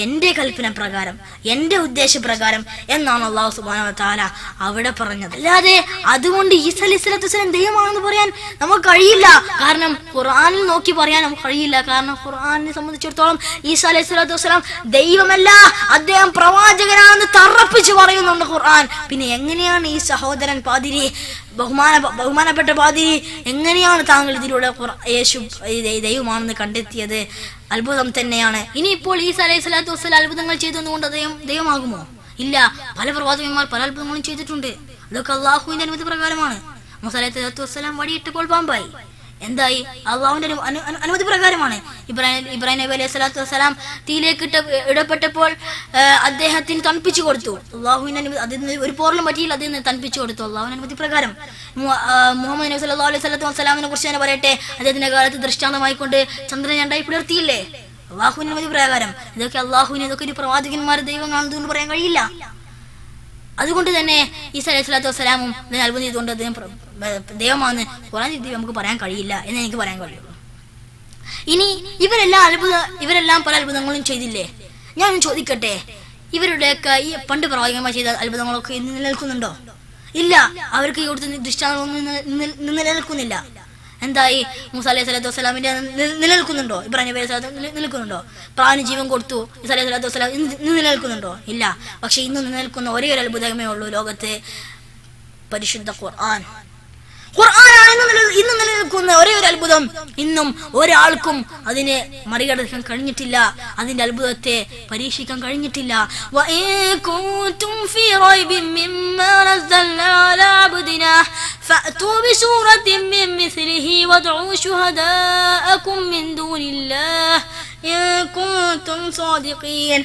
എന്റെ കൽപ്പന പ്രകാരം, എന്റെ ഉദ്ദേശപ്രകാരം എന്നാണ് അല്ലാഹു സുബ്ഹാനഹു വ തആല അവിടെ പറഞ്ഞത്. അല്ലാതെ അതുകൊണ്ട് ഈസാ അലൈഹി സ്വലാത്തു വസ്സലാം ദൈവമാണെന്ന് പറയാൻ നമുക്ക് കഴിയില്ല. കാരണം ഖുർആനിൽ നോക്കി പറയാൻ നമുക്ക് കഴിയില്ല. കാരണം ഖുർആനിനെ സംബന്ധിച്ചിടത്തോളം ഈസാ അലൈഹി സ്വലാത്തു വസ്സലാം ദൈവമല്ല, അദ്ദേഹം പ്രവാചകനാണെന്ന് തറപ്പിച്ച് പറയുന്നുണ്ട് ഖുർആൻ. പിന്നെ എങ്ങനെയാണ് ഈ സഹോദരൻ പാതിരി, ബഹുമാനപ്പെട്ട പാതിരി, എങ്ങനെയാണ് താങ്കൾ ഇതിലൂടെ യേശു ദൈവമാണെന്ന് കണ്ടെത്തിയത്? അത്ഭുതം തന്നെയാണ്. ഇനിയിപ്പോൾ ഈസാ അലൈഹി സ്വലാത്തു വസ്സലാം അത്ഭുതങ്ങൾ ചെയ്തതുകൊണ്ട് ദൈവമാകുമോ? ഇല്ല. പല പ്രവാചകന്മാർ പല അത്ഭുതങ്ങളും ചെയ്തിട്ടുണ്ട്. അതൊക്കെ അള്ളാഹുവിന്റെ അനുമതി പ്രകാരമാണ്. മൂസാ അലൈഹി സ്വലാത്തു വസ്സലാം വടിയിട്ടപ്പോൾ പാമ്പായി. എന്തായി? അള്ളാഹുവിന്റെ അനുമതി പ്രകാരമാണ്. ഇബ്രാഹിം നബി അലൈഹി സ്വലാത്തു വസ്സലാം തീയിലേക്ക് ഇടപെട്ടപ്പോൾ അദ്ദേഹത്തിന് തണുപ്പിച്ചു കൊടുത്തു. അള്ളാഹുവിന്റെ അനുമതി, അതിന് ഒരു പോറലും പറ്റിയില്ല, അദ്ദേഹം തണുപ്പിച്ചു കൊടുത്തു അള്ളാഹുവിന്റെ അനുമതി പ്രകാരം. മുഹമ്മദ് നബി സല്ലല്ലാഹു അലൈഹി വസല്ലമയെ കുറിച്ച് തന്നെ പറയട്ടെ, അദ്ദേഹത്തിന്റെ കാലത്ത് ദൃഷ്ടാന്തമായിക്കൊണ്ട് ചന്ദ്രൻ 2ആയി പിളർത്തിയില്ലേ? അള്ളാഹുവിന്റെ അനുമതി പ്രകാരം. ഇതൊക്കെ ഇതൊക്കെ ഒരു പ്രവാചകന്മാരുടെ ദൈവമാണെന്ന് പറയാൻ കഴിയില്ല. അതുകൊണ്ട് തന്നെ ഈസാ അലൈഹി സ്വലാത്തു വസ്സലാമും അത്ഭുതം ചെയ്തുകൊണ്ട് അദ്ദേഹം ദൈവമാണെന്ന് ഖുർആനിൽ നമുക്ക് പറയാൻ കഴിയില്ല എന്ന് എനിക്ക് പറയാൻ കഴിയുള്ളൂ. ഇനി ഇവരെല്ലാം പല അത്ഭുതങ്ങളും ചെയ്തില്ലേ? ഞാൻ ചോദിക്കട്ടെ, ഇവരുടെയൊക്കെ ഈ പണ്ട് പ്രവാചകന്മാർ ചെയ്ത അത്ഭുതങ്ങളൊക്കെ ഇന്ന് നിലനിൽക്കുന്നുണ്ടോ? ഇല്ല. അവർക്ക് കൊടുത്ത ദൃഷ്ടാന്തമൊന്നും നിലനിൽക്കുന്നില്ല. എന്തായി? മൂസാ അലൈഹി സ്വലാത്തു വസ്സലാമിന്റെ നിലനിൽക്കുന്നുണ്ടോ? ഇബ്രാഹിം നബി അലൈഹി സ്വലാത്തു നിലനിൽക്കുന്നുണ്ടോ? പ്രാണി ജീവൻ കൊടുത്തു ഈസാ അലൈഹി സ്വലാത്തു വസ്സലാം ഇന്ന് നിലനിൽക്കുന്നുണ്ടോ? ഇല്ല. പക്ഷെ ഇന്ന് നിലനിൽക്കുന്ന ഒരേ ഒരു അത്ഭുതമേ ഉള്ളൂ ലോകത്ത്, പരിശുദ്ധ ഖുർആൻ. ഖുർആനാണ് ഇന്ന് നിലനിൽക്കുന്ന ഒരേ ഒരു അത്ഭുതം. ഇന്നും ഒരാൾക്കും അതിനെ മറികടക്കാൻ കഴിഞ്ഞിട്ടില്ല, അതിന്റെ അത്ഭുതത്തെ പരീക്ഷിക്കാൻ കഴിഞ്ഞിട്ടില്ല. فأتوا بسورة من مثله وادعوا شهداءكم من دون الله إن كنتم صادقين.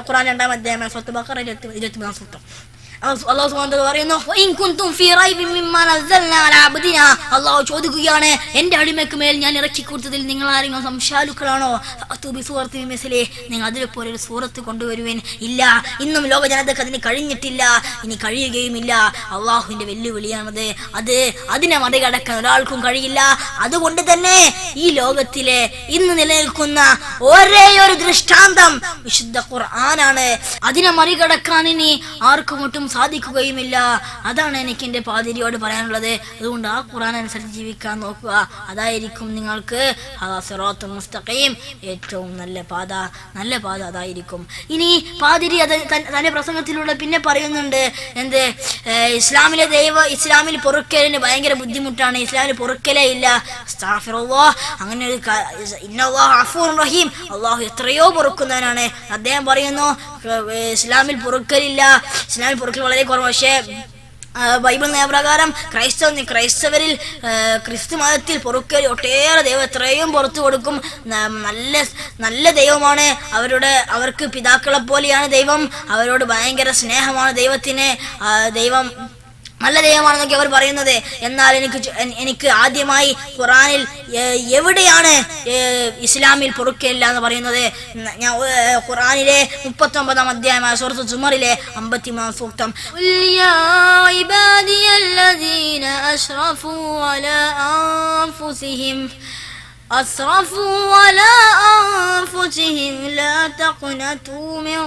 ഖുർആൻ 2-ാം അധ്യായം സൂറത്തുൽ ബഖറ 23-ാം സൂക്തം. അല്ലാഹു സുബ്ഹാനഹു വ തആല പറയുന്നു, വഇൻ കുൻതും ഫീ റൈബിൻ മിമ്മാ നസ്സൽനാ അലാ അബ്ദിനാ. അല്ലാഹു ചോദിക്കുകയാണ്, എന്റെ അടിമയ്ക്ക് മേൽ ഞാൻ ഇറക്കി കൊടുത്തതിൽ നിങ്ങൾ ആരെങ്കിലും സംശയാലുക്കളാണോ? ഫഅതു ബിസൂറത്തിൻ മിസ്ലി, നിങ്ങൾ അതിലെപ്പോലെ ഒരു സൂറത്ത് കൊണ്ടുവരുവേൻ. ഇല്ല, ഇന്നും ലോക ജനതയ്ക്ക് അതിന് കഴിഞ്ഞിട്ടില്ല, ഇനി കഴിയുകയുമില്ല. അള്ളാഹുവിന്റെ വെല്ലുവിളിയാണത്. അതിനെ മറികടക്കാൻ ഒരാൾക്കും കഴിയില്ല. അതുകൊണ്ട് തന്നെ ഈ ലോകത്തിലെ ഇന്ന് നിലനിൽക്കുന്ന ഒരേ ഒരു ദൃഷ്ടാന്തം വിശുദ്ധ ഖുർആനാണ്. അതിനെ മറികടക്കാൻ ഇനി ആർക്കും ഒട്ടും സാധിക്കുകയുമില്ല. അതാണ് എനിക്ക് എന്റെ പാതിരിയോട് പറയാനുള്ളത്. അതുകൊണ്ട് ആ ഖുർആൻ അനുസരിച്ച് ജീവിക്കാൻ നോക്കുക. അതായിരിക്കും നിങ്ങൾക്ക് സിറാത്തുൽ മുസ്തഖീം, ഏറ്റവും നല്ല പാത അതായിരിക്കും. ഇനി പാതിരി തന്റെ പ്രസംഗത്തിലൂടെ പിന്നെ പറയുന്നുണ്ട്, എന്ത്? ഇസ്ലാമിൽ പൊറുക്കലിന് ഭയങ്കര ബുദ്ധിമുട്ടാണ്, ഇസ്ലാമിൽ പൊറുക്കലേ ഇല്ല. അസ്തഗ്ഫിറുല്ലാഹ്, അങ്ങനെ ഒരു ഇന്നല്ലാഹ ഗഫൂറുർ റഹീം, അള്ളാഹു എത്രയോ പൊറുക്കുന്നവനാണ്. അദ്ദേഹം പറയുന്നു ഇസ്ലാമിൽ പൊറുക്കലില്ല, ഇസ്ലാമിൽ പൊറുക്കൽ വളരെ കുറവ്. പക്ഷേ ബൈബിൾ നിയമപ്രകാരം ക്രൈസ്തവരിൽ ക്രിസ്തു മതത്തിൽ പൊറുക്കൽ ഒട്ടേറെ ദൈവം എത്രയും പുറത്തു കൊടുക്കും. നല്ല ദൈവമാണ്. അവർക്ക് പിതാക്കളെ പോലെയാണ് ദൈവം. അവരോട് ഭയങ്കര സ്നേഹമാണ് ദൈവത്തിന്. ദൈവം നല്ല ദൈവമാണെന്നൊക്കെ അവർ പറയുന്നത്. എന്നാൽ എനിക്ക് ആദ്യമായി ഖുറാനിൽ എവിടെയാണ് ഇസ്ലാമിൽ പൊറുക്കലില്ല എന്ന് പറയുന്നത്? ഞാൻ ഖുറാനിലെ 39-ാം അധ്യായമായ സൂറത്ത് സുമറിലെ 53-ാം സൂക്തം, أسرفوا على أنفسهم لا تقنطوا من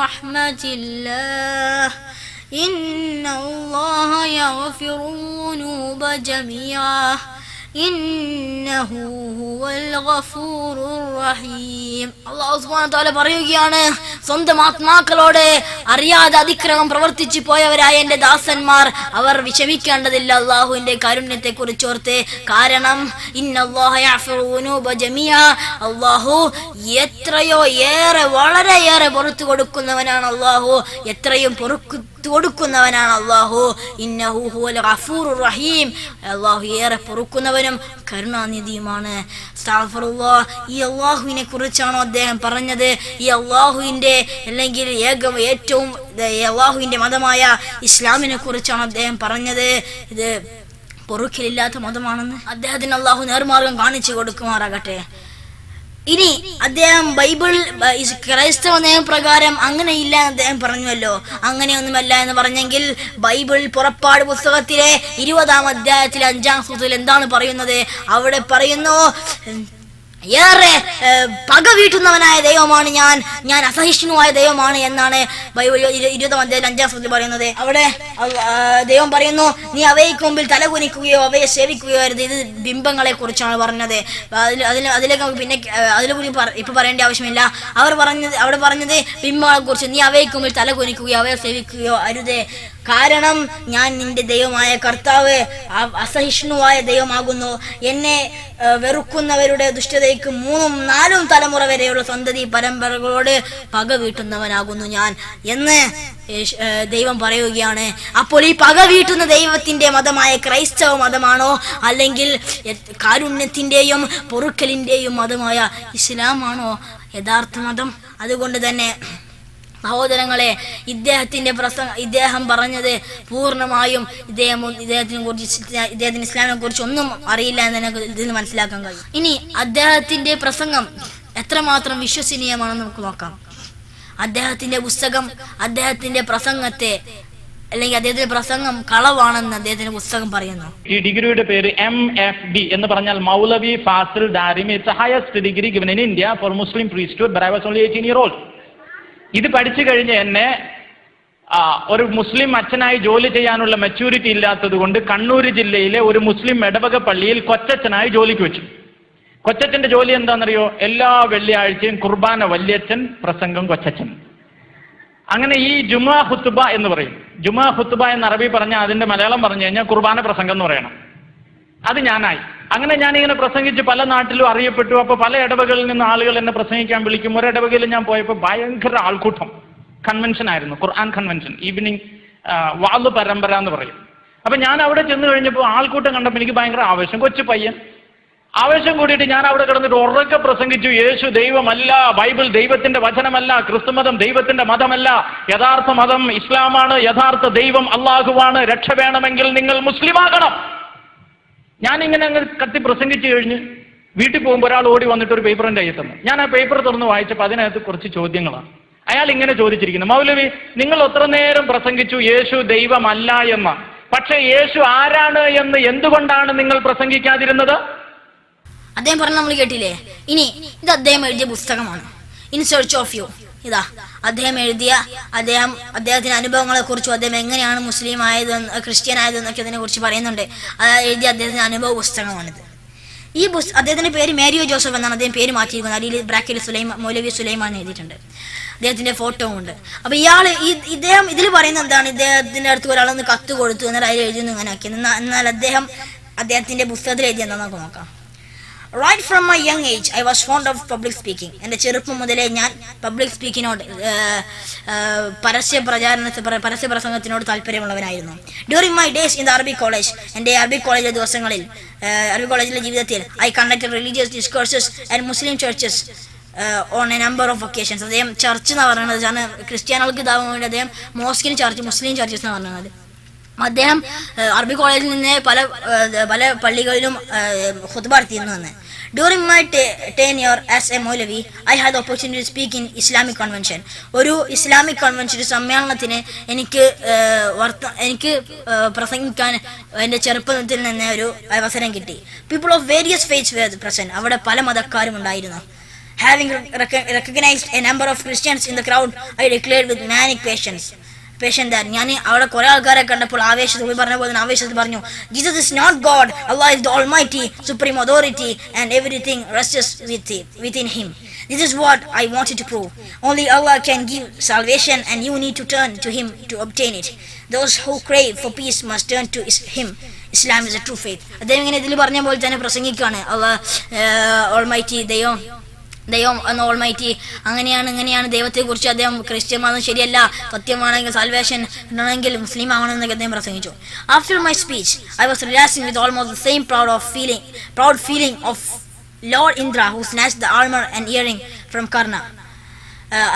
رحمة الله إن الله يغفر الذنوب جميعا إنه هو الغفور الرحيم. അല്ലാഹു സുബ്ഹാനഹു വ തആല പറയുകയാണ്, സ്വന്തം ആത്മാക്കളോട് അറിയാതെ അതിക്രമം പ്രവർത്തിച്ചു പോയവരായ എന്റെ ദാസന്മാർ അവർ വിഷമിക്കേണ്ടതില്ല അള്ളാഹുവിന്റെ കാരുണ്യത്തെ കുറിച്ചോർത്ത്. കാരണം ഇന്നല്ലാഹ യഗ്ഫിറു ദുനൂബ ജമീഅ, അള്ളാഹു എത്രയോ ഏറെ വളരെയേറെ പുറത്തു കൊടുക്കുന്നവനാണ്. അള്ളാഹു എത്രയും കൊടുക്കുന്നവനാണ് അള്ളാഹു. ഇന്നഹു ഹുവൽ ഗഫൂറുർ റഹീം, അള്ളാഹു ഏറെ പൊറുക്കുന്നവനും കരുണാനിധിയുമാണ്. അസ്തഗ്ഫിറുല്ലാഹ്. ഈ അള്ളാഹുവിനെ കുറിച്ചാണോ അദ്ദേഹം പറഞ്ഞത്? ഈ അള്ളാഹുവിന്റെ അല്ലെങ്കിൽ ഏറ്റവും അള്ളാഹുവിന്റെ മതമായ ഇസ്ലാമിനെ കുറിച്ചാണ് അദ്ദേഹം പറഞ്ഞത് ഇത് പൊറുക്കലില്ലാത്ത മതമാണെന്ന്? അദ്ദേഹത്തിന് അള്ളാഹു നേർമാർഗം കാണിച്ചു കൊടുക്കുമാറാകട്ടെ. ഇനി അദ്ദേഹം ബൈബിൾ ക്രൈസ്തവ നിയമപ്രകാരം അങ്ങനെയില്ല എന്ന് അദ്ദേഹം പറഞ്ഞുവല്ലോ. അങ്ങനെയൊന്നുമല്ല എന്ന് പറഞ്ഞെങ്കിൽ ബൈബിൾ പുറപ്പാട് പുസ്തകത്തിലെ 20-ാം അധ്യായത്തിലെ 5-ാം സൂക്തത്തിൽ എന്താണ് പറയുന്നത്? അവിടെ പറയുന്നു, ഏറെ പക വീട്ടുന്നവനായ ദൈവമാണ് ഞാൻ അസഹിഷ്ണുവായ ദൈവമാണ് എന്നാണ് ബൈബിൾ 20-ാം അധ്യായം 5-ാം സൂക്തത്തിൽ പറയുന്നത്. അവിടെ ദൈവം പറയുന്നു, നീ അവയ്ക്ക് മുമ്പിൽ തലകുനിക്കുകയോ അവയെ സേവിക്കുകയോ അരുത്. ഇത് ബിംബങ്ങളെ കുറിച്ചാണ് പറഞ്ഞത്. അതിലേക്ക് നമുക്ക് പിന്നെ അതിലെക്കുറിച്ച് ഇപ്പൊ പറയേണ്ട ആവശ്യമില്ല. അവിടെ പറഞ്ഞത് ബിംബങ്ങളെ കുറിച്ച്. നീ അവയ്ക്ക് മുമ്പിൽ തലകുനിക്കുകയോ അവയെ സേവിക്കുകയോ അരുത്. കാരണം ഞാൻ നിന്റെ ദൈവമായ കർത്താവ് അസഹിഷ്ണുവായ ദൈവമാകുന്നു. എന്നെ വെറുക്കുന്നവരുടെ ദുഷ്ടതയ്ക്ക് 3-ഉം 4-ഉം തലമുറ വരെയുള്ള സന്തതി പരമ്പരകളോട് പക വീട്ടുന്നവനാകുന്നു ഞാൻ എന്ന് ദൈവം പറയുകയാണ്. അപ്പോൾ ഈ പക വീട്ടുന്ന ദൈവത്തിന്റെ മതമായ ക്രൈസ്തവ മതമാണോ അല്ലെങ്കിൽ കാരുണ്യത്തിന്റെയും പൊറുക്കലിന്റെയും മതമായ ഇസ്ലാമാണോ യഥാർത്ഥ മതം? അതുകൊണ്ട് തന്നെ സഹോദരങ്ങളെ, ഇദ്ദേഹം പറഞ്ഞത് പൂർണ്ണമായും ഇദ്ദേഹത്തിന് ഇസ്ലാമിനെ കുറിച്ച് ഒന്നും അറിയില്ല എന്ന് ഇതിന് മനസ്സിലാക്കാൻ കഴിയും. ഇനി അദ്ദേഹത്തിന്റെ പ്രസംഗം എത്രമാത്രം വിശ്വസനീയമാണെന്ന് നമുക്ക് നോക്കാം. അദ്ദേഹത്തിന്റെ പുസ്തകം അദ്ദേഹത്തിന്റെ പ്രസംഗത്തെ അല്ലെങ്കിൽ അദ്ദേഹത്തിന്റെ പ്രസംഗം കളവാണെന്ന് അദ്ദേഹത്തിന്റെ പുസ്തകം പറയുന്നു. ഈ ഡിഗ്രിയുടെ പേര് MFD എന്ന് പറഞ്ഞാൽ Moulavi Fazil Darimi. It's highest degree given in India for Muslim priesthood, but I was only 18 years old. ഇത് പഠിച്ചു കഴിഞ്ഞ് എന്നെ ഒരു മുസ്ലിം അച്ഛനായി ജോലി ചെയ്യാനുള്ള മെച്യൂരിറ്റി ഇല്ലാത്തത് കൊണ്ട് കണ്ണൂർ ജില്ലയിലെ ഒരു മുസ്ലിം ഇടവക പള്ളിയിൽ കൊച്ചച്ഛനായി ജോലിക്ക് വെച്ചു. കൊച്ചച്ഛന്റെ ജോലി എന്താണെന്നറിയോ? എല്ലാ വെള്ളിയാഴ്ചയും കുർബാന വല്യച്ഛൻ, പ്രസംഗം കൊച്ചച്ഛൻ. അങ്ങനെ ഈ ജുമാ ഖുത്ബ എന്ന് പറയും. ജുമാ ഖുത്ബ എന്ന് അറബി പറഞ്ഞാൽ അതിന്റെ മലയാളം പറഞ്ഞു കഴിഞ്ഞാൽ കുർബാന പ്രസംഗം എന്ന് പറയണം. അത് ഞാനായി. അങ്ങനെ ഞാനിങ്ങനെ പ്രസംഗിച്ച് പല നാട്ടിലും അറിയപ്പെട്ടു. അപ്പോൾ പല ഇടവകളിൽ നിന്ന് ആളുകൾ എന്നെ പ്രസംഗിക്കാൻ വിളിക്കും. ഒരിടവകയിൽ ഞാൻ പോയപ്പോൾ ഭയങ്കര ആൾക്കൂട്ടം. കൺവെൻഷൻ ആയിരുന്നു, ഖുർആൻ കൺവെൻഷൻ, ഈവനിങ് വാള് പരമ്പര എന്ന് പറയും. അപ്പൊ ഞാൻ അവിടെ ചെന്ന് കഴിഞ്ഞപ്പോൾ ആൾക്കൂട്ടം കണ്ടപ്പോൾ എനിക്ക് ഭയങ്കര ആവേശം. കൊച്ചു പയ്യൻ ആവേശം കൂടിയിട്ട് ഞാൻ അവിടെ കിടന്നിട്ട് ഉറക്കെ പ്രസംഗിച്ചു, യേശു ദൈവമല്ല, ബൈബിൾ ദൈവത്തിന്റെ വചനമല്ല, ക്രിസ്തുമതം ദൈവത്തിന്റെ മതമല്ല, യഥാർത്ഥ മതം ഇസ്ലാമാണ്, യഥാർത്ഥ ദൈവം അള്ളാഹുവാണ്, രക്ഷ വേണമെങ്കിൽ നിങ്ങൾ മുസ്ലിമാകണം. ഞാനിങ്ങനെ അങ്ങ് കത്തി പ്രസംഗിച്ചു കഴിഞ്ഞ് വീട്ടിൽ പോകുമ്പോൾ ഒരാൾ ഓടി വന്നിട്ട് ഒരു പേപ്പറിന്റെ കയ്യിൽ തന്നു. ഞാൻ ആ പേപ്പർ തുറന്ന് വായിച്ചപ്പോൾ അതിനകത്ത് കുറച്ച് ചോദ്യങ്ങളാണ്. അയാൾ ഇങ്ങനെ ചോദിച്ചിരിക്കുന്നു, മൗലവി, നിങ്ങൾ എത്ര നേരം പ്രസംഗിച്ചു യേശു ദൈവമല്ല എന്ന്, പക്ഷെ യേശു ആരാണ് എന്ന് എന്തുകൊണ്ടാണ് നിങ്ങൾ പ്രസംഗിക്കാതിരുന്നത്? അദ്ദേഹം പറഞ്ഞ നമ്മൾ കേട്ടില്ലേ. ഇനി ഇത് അദ്ദേഹം എഴുതിയ പുസ്തകമാണ്, ഇൻ സെർച്ച് ഓഫ് യു. ഇതാ അദ്ദേഹം അദ്ദേഹത്തിന്റെ അനുഭവങ്ങളെ കുറിച്ചും അദ്ദേഹം എങ്ങനെയാണ് മുസ്ലിം ആയതെന്ന് ക്രിസ്ത്യൻ ആയതെന്നൊക്കെ അതിനെ കുറിച്ച് പറയുന്നുണ്ട്. എഴുതിയ അദ്ദേഹത്തിന്റെ അനുഭവ പുസ്തകമാണിത്. ഈ അദ്ദേഹത്തിന്റെ പേര് മേരിയോ ജോസഫ് എന്നാണ് അദ്ദേഹം പേര് മാറ്റിയിരിക്കുന്നത്. അടിയിൽ ബ്രാക്കറ്റിൽ മൗലവി സുലൈമാൻ എഴുതിയിട്ടുണ്ട്. അദ്ദേഹത്തിന്റെ ഫോട്ടോ ഉണ്ട്. അപ്പൊ ഇദ്ദേഹം ഇതിൽ പറയുന്നത് എന്താണ്? ഇദ്ദേഹത്തിന്റെ അടുത്ത് ഒരാളൊന്ന് കത്ത് കൊടുത്തു, എന്നാൽ അതിൽ എഴുതുന്നു ഇങ്ങനെ ആക്കി. എന്നാൽ അദ്ദേഹത്തിന്റെ പുസ്തകത്തിൽ എഴുതി എന്താ നമുക്ക് നോക്കാം. Right from my young age, I was fond of public speaking. എൻ്റെ ചെറുപ്പം മുതലേ ഞാൻ പബ്ലിക് സ്പീക്കിനോട് പരസ്യ പ്രസംഗത്തിനോട് താല്പര്യമുള്ളവനായിരുന്നു. During my days in the Arabic college, എൻ്റെ അറബിക് കോളേജിലെ ദിവസങ്ങളിൽ, അറബിക് കോളേജിലെ ജീവിതത്തിൽ, I conducted religious discourses and Muslim churches on a number of occasions. അദ്ദേഹം ചർച്ച് എന്ന് പറയുന്നത് ക്രിസ്ത്യാനികൾക്ക് ഇതാവാൻ വേണ്ടി അദ്ദേഹം മോസ്കിന് ചർച്ച്, മുസ്ലിം ചർച്ചസ് എന്ന് പറയുന്നത്. അദ്ദേഹം അറബി കോളേജിൽ നിന്ന് പല പള്ളികളിലും ഖുത്ബ നടത്തിയിരുന്നു എന്ന്. During my tenure as a Maulavi, I had the opportunity to speak in Islamic convention. ഒരു ഇസ്ലാമിക് കൺവെൻഷൻ സമ്മേളനത്തിന് എനിക്ക് പ്രസംഗിക്കാൻ എൻ്റെ ചെറുപ്പത്തിൽ നിന്ന് ഒരു അവസരം കിട്ടി. People of various faiths were present. അവിടെ പല മതക്കാരും ഉണ്ടായിരുന്നു. Having recognized a number of Christians in the crowd, I declared with manic patience that ഞാൻ അവിടെ കുറെ ആൾക്കാരെ കണ്ടപ്പോൾ ആവേശത്തിൽ പറഞ്ഞ പോലെ ആവേശത്തിൽ പറഞ്ഞു, Jesus is not God, Allah is the Almighty, supreme authority, and everything rests within Him. This is what I wanted to prove. Only Allah can give salvation, and you need to turn to Him to obtain it. Those who crave for peace must turn to Him. Islam is a true faith. അദ്ദേഹം ഇങ്ങനെ ഇതിൽ പറഞ്ഞ പോലെ തന്നെ പ്രസംഗിക്കുകയാണ്. Allah Almighty, ദൈവം എന്ന ഓൾമൈറ്റി അങ്ങനെയാണ് ദൈവത്തെക്കുറിച്ച് അദ്ദേഹം ക്രിസ്ത്യൻ മതം ശരിയല്ല, സത്യമാണെങ്കിൽ സാൽവേഷൻ ഉണ്ടെങ്കിൽ മുസ്ലിം ആവണമെന്നൊക്കെ അദ്ദേഹം പ്രസംഗിച്ചു. After my speech I was relaxing with almost the same proud feeling of lord Indra who snatched the armour and earring from Karna.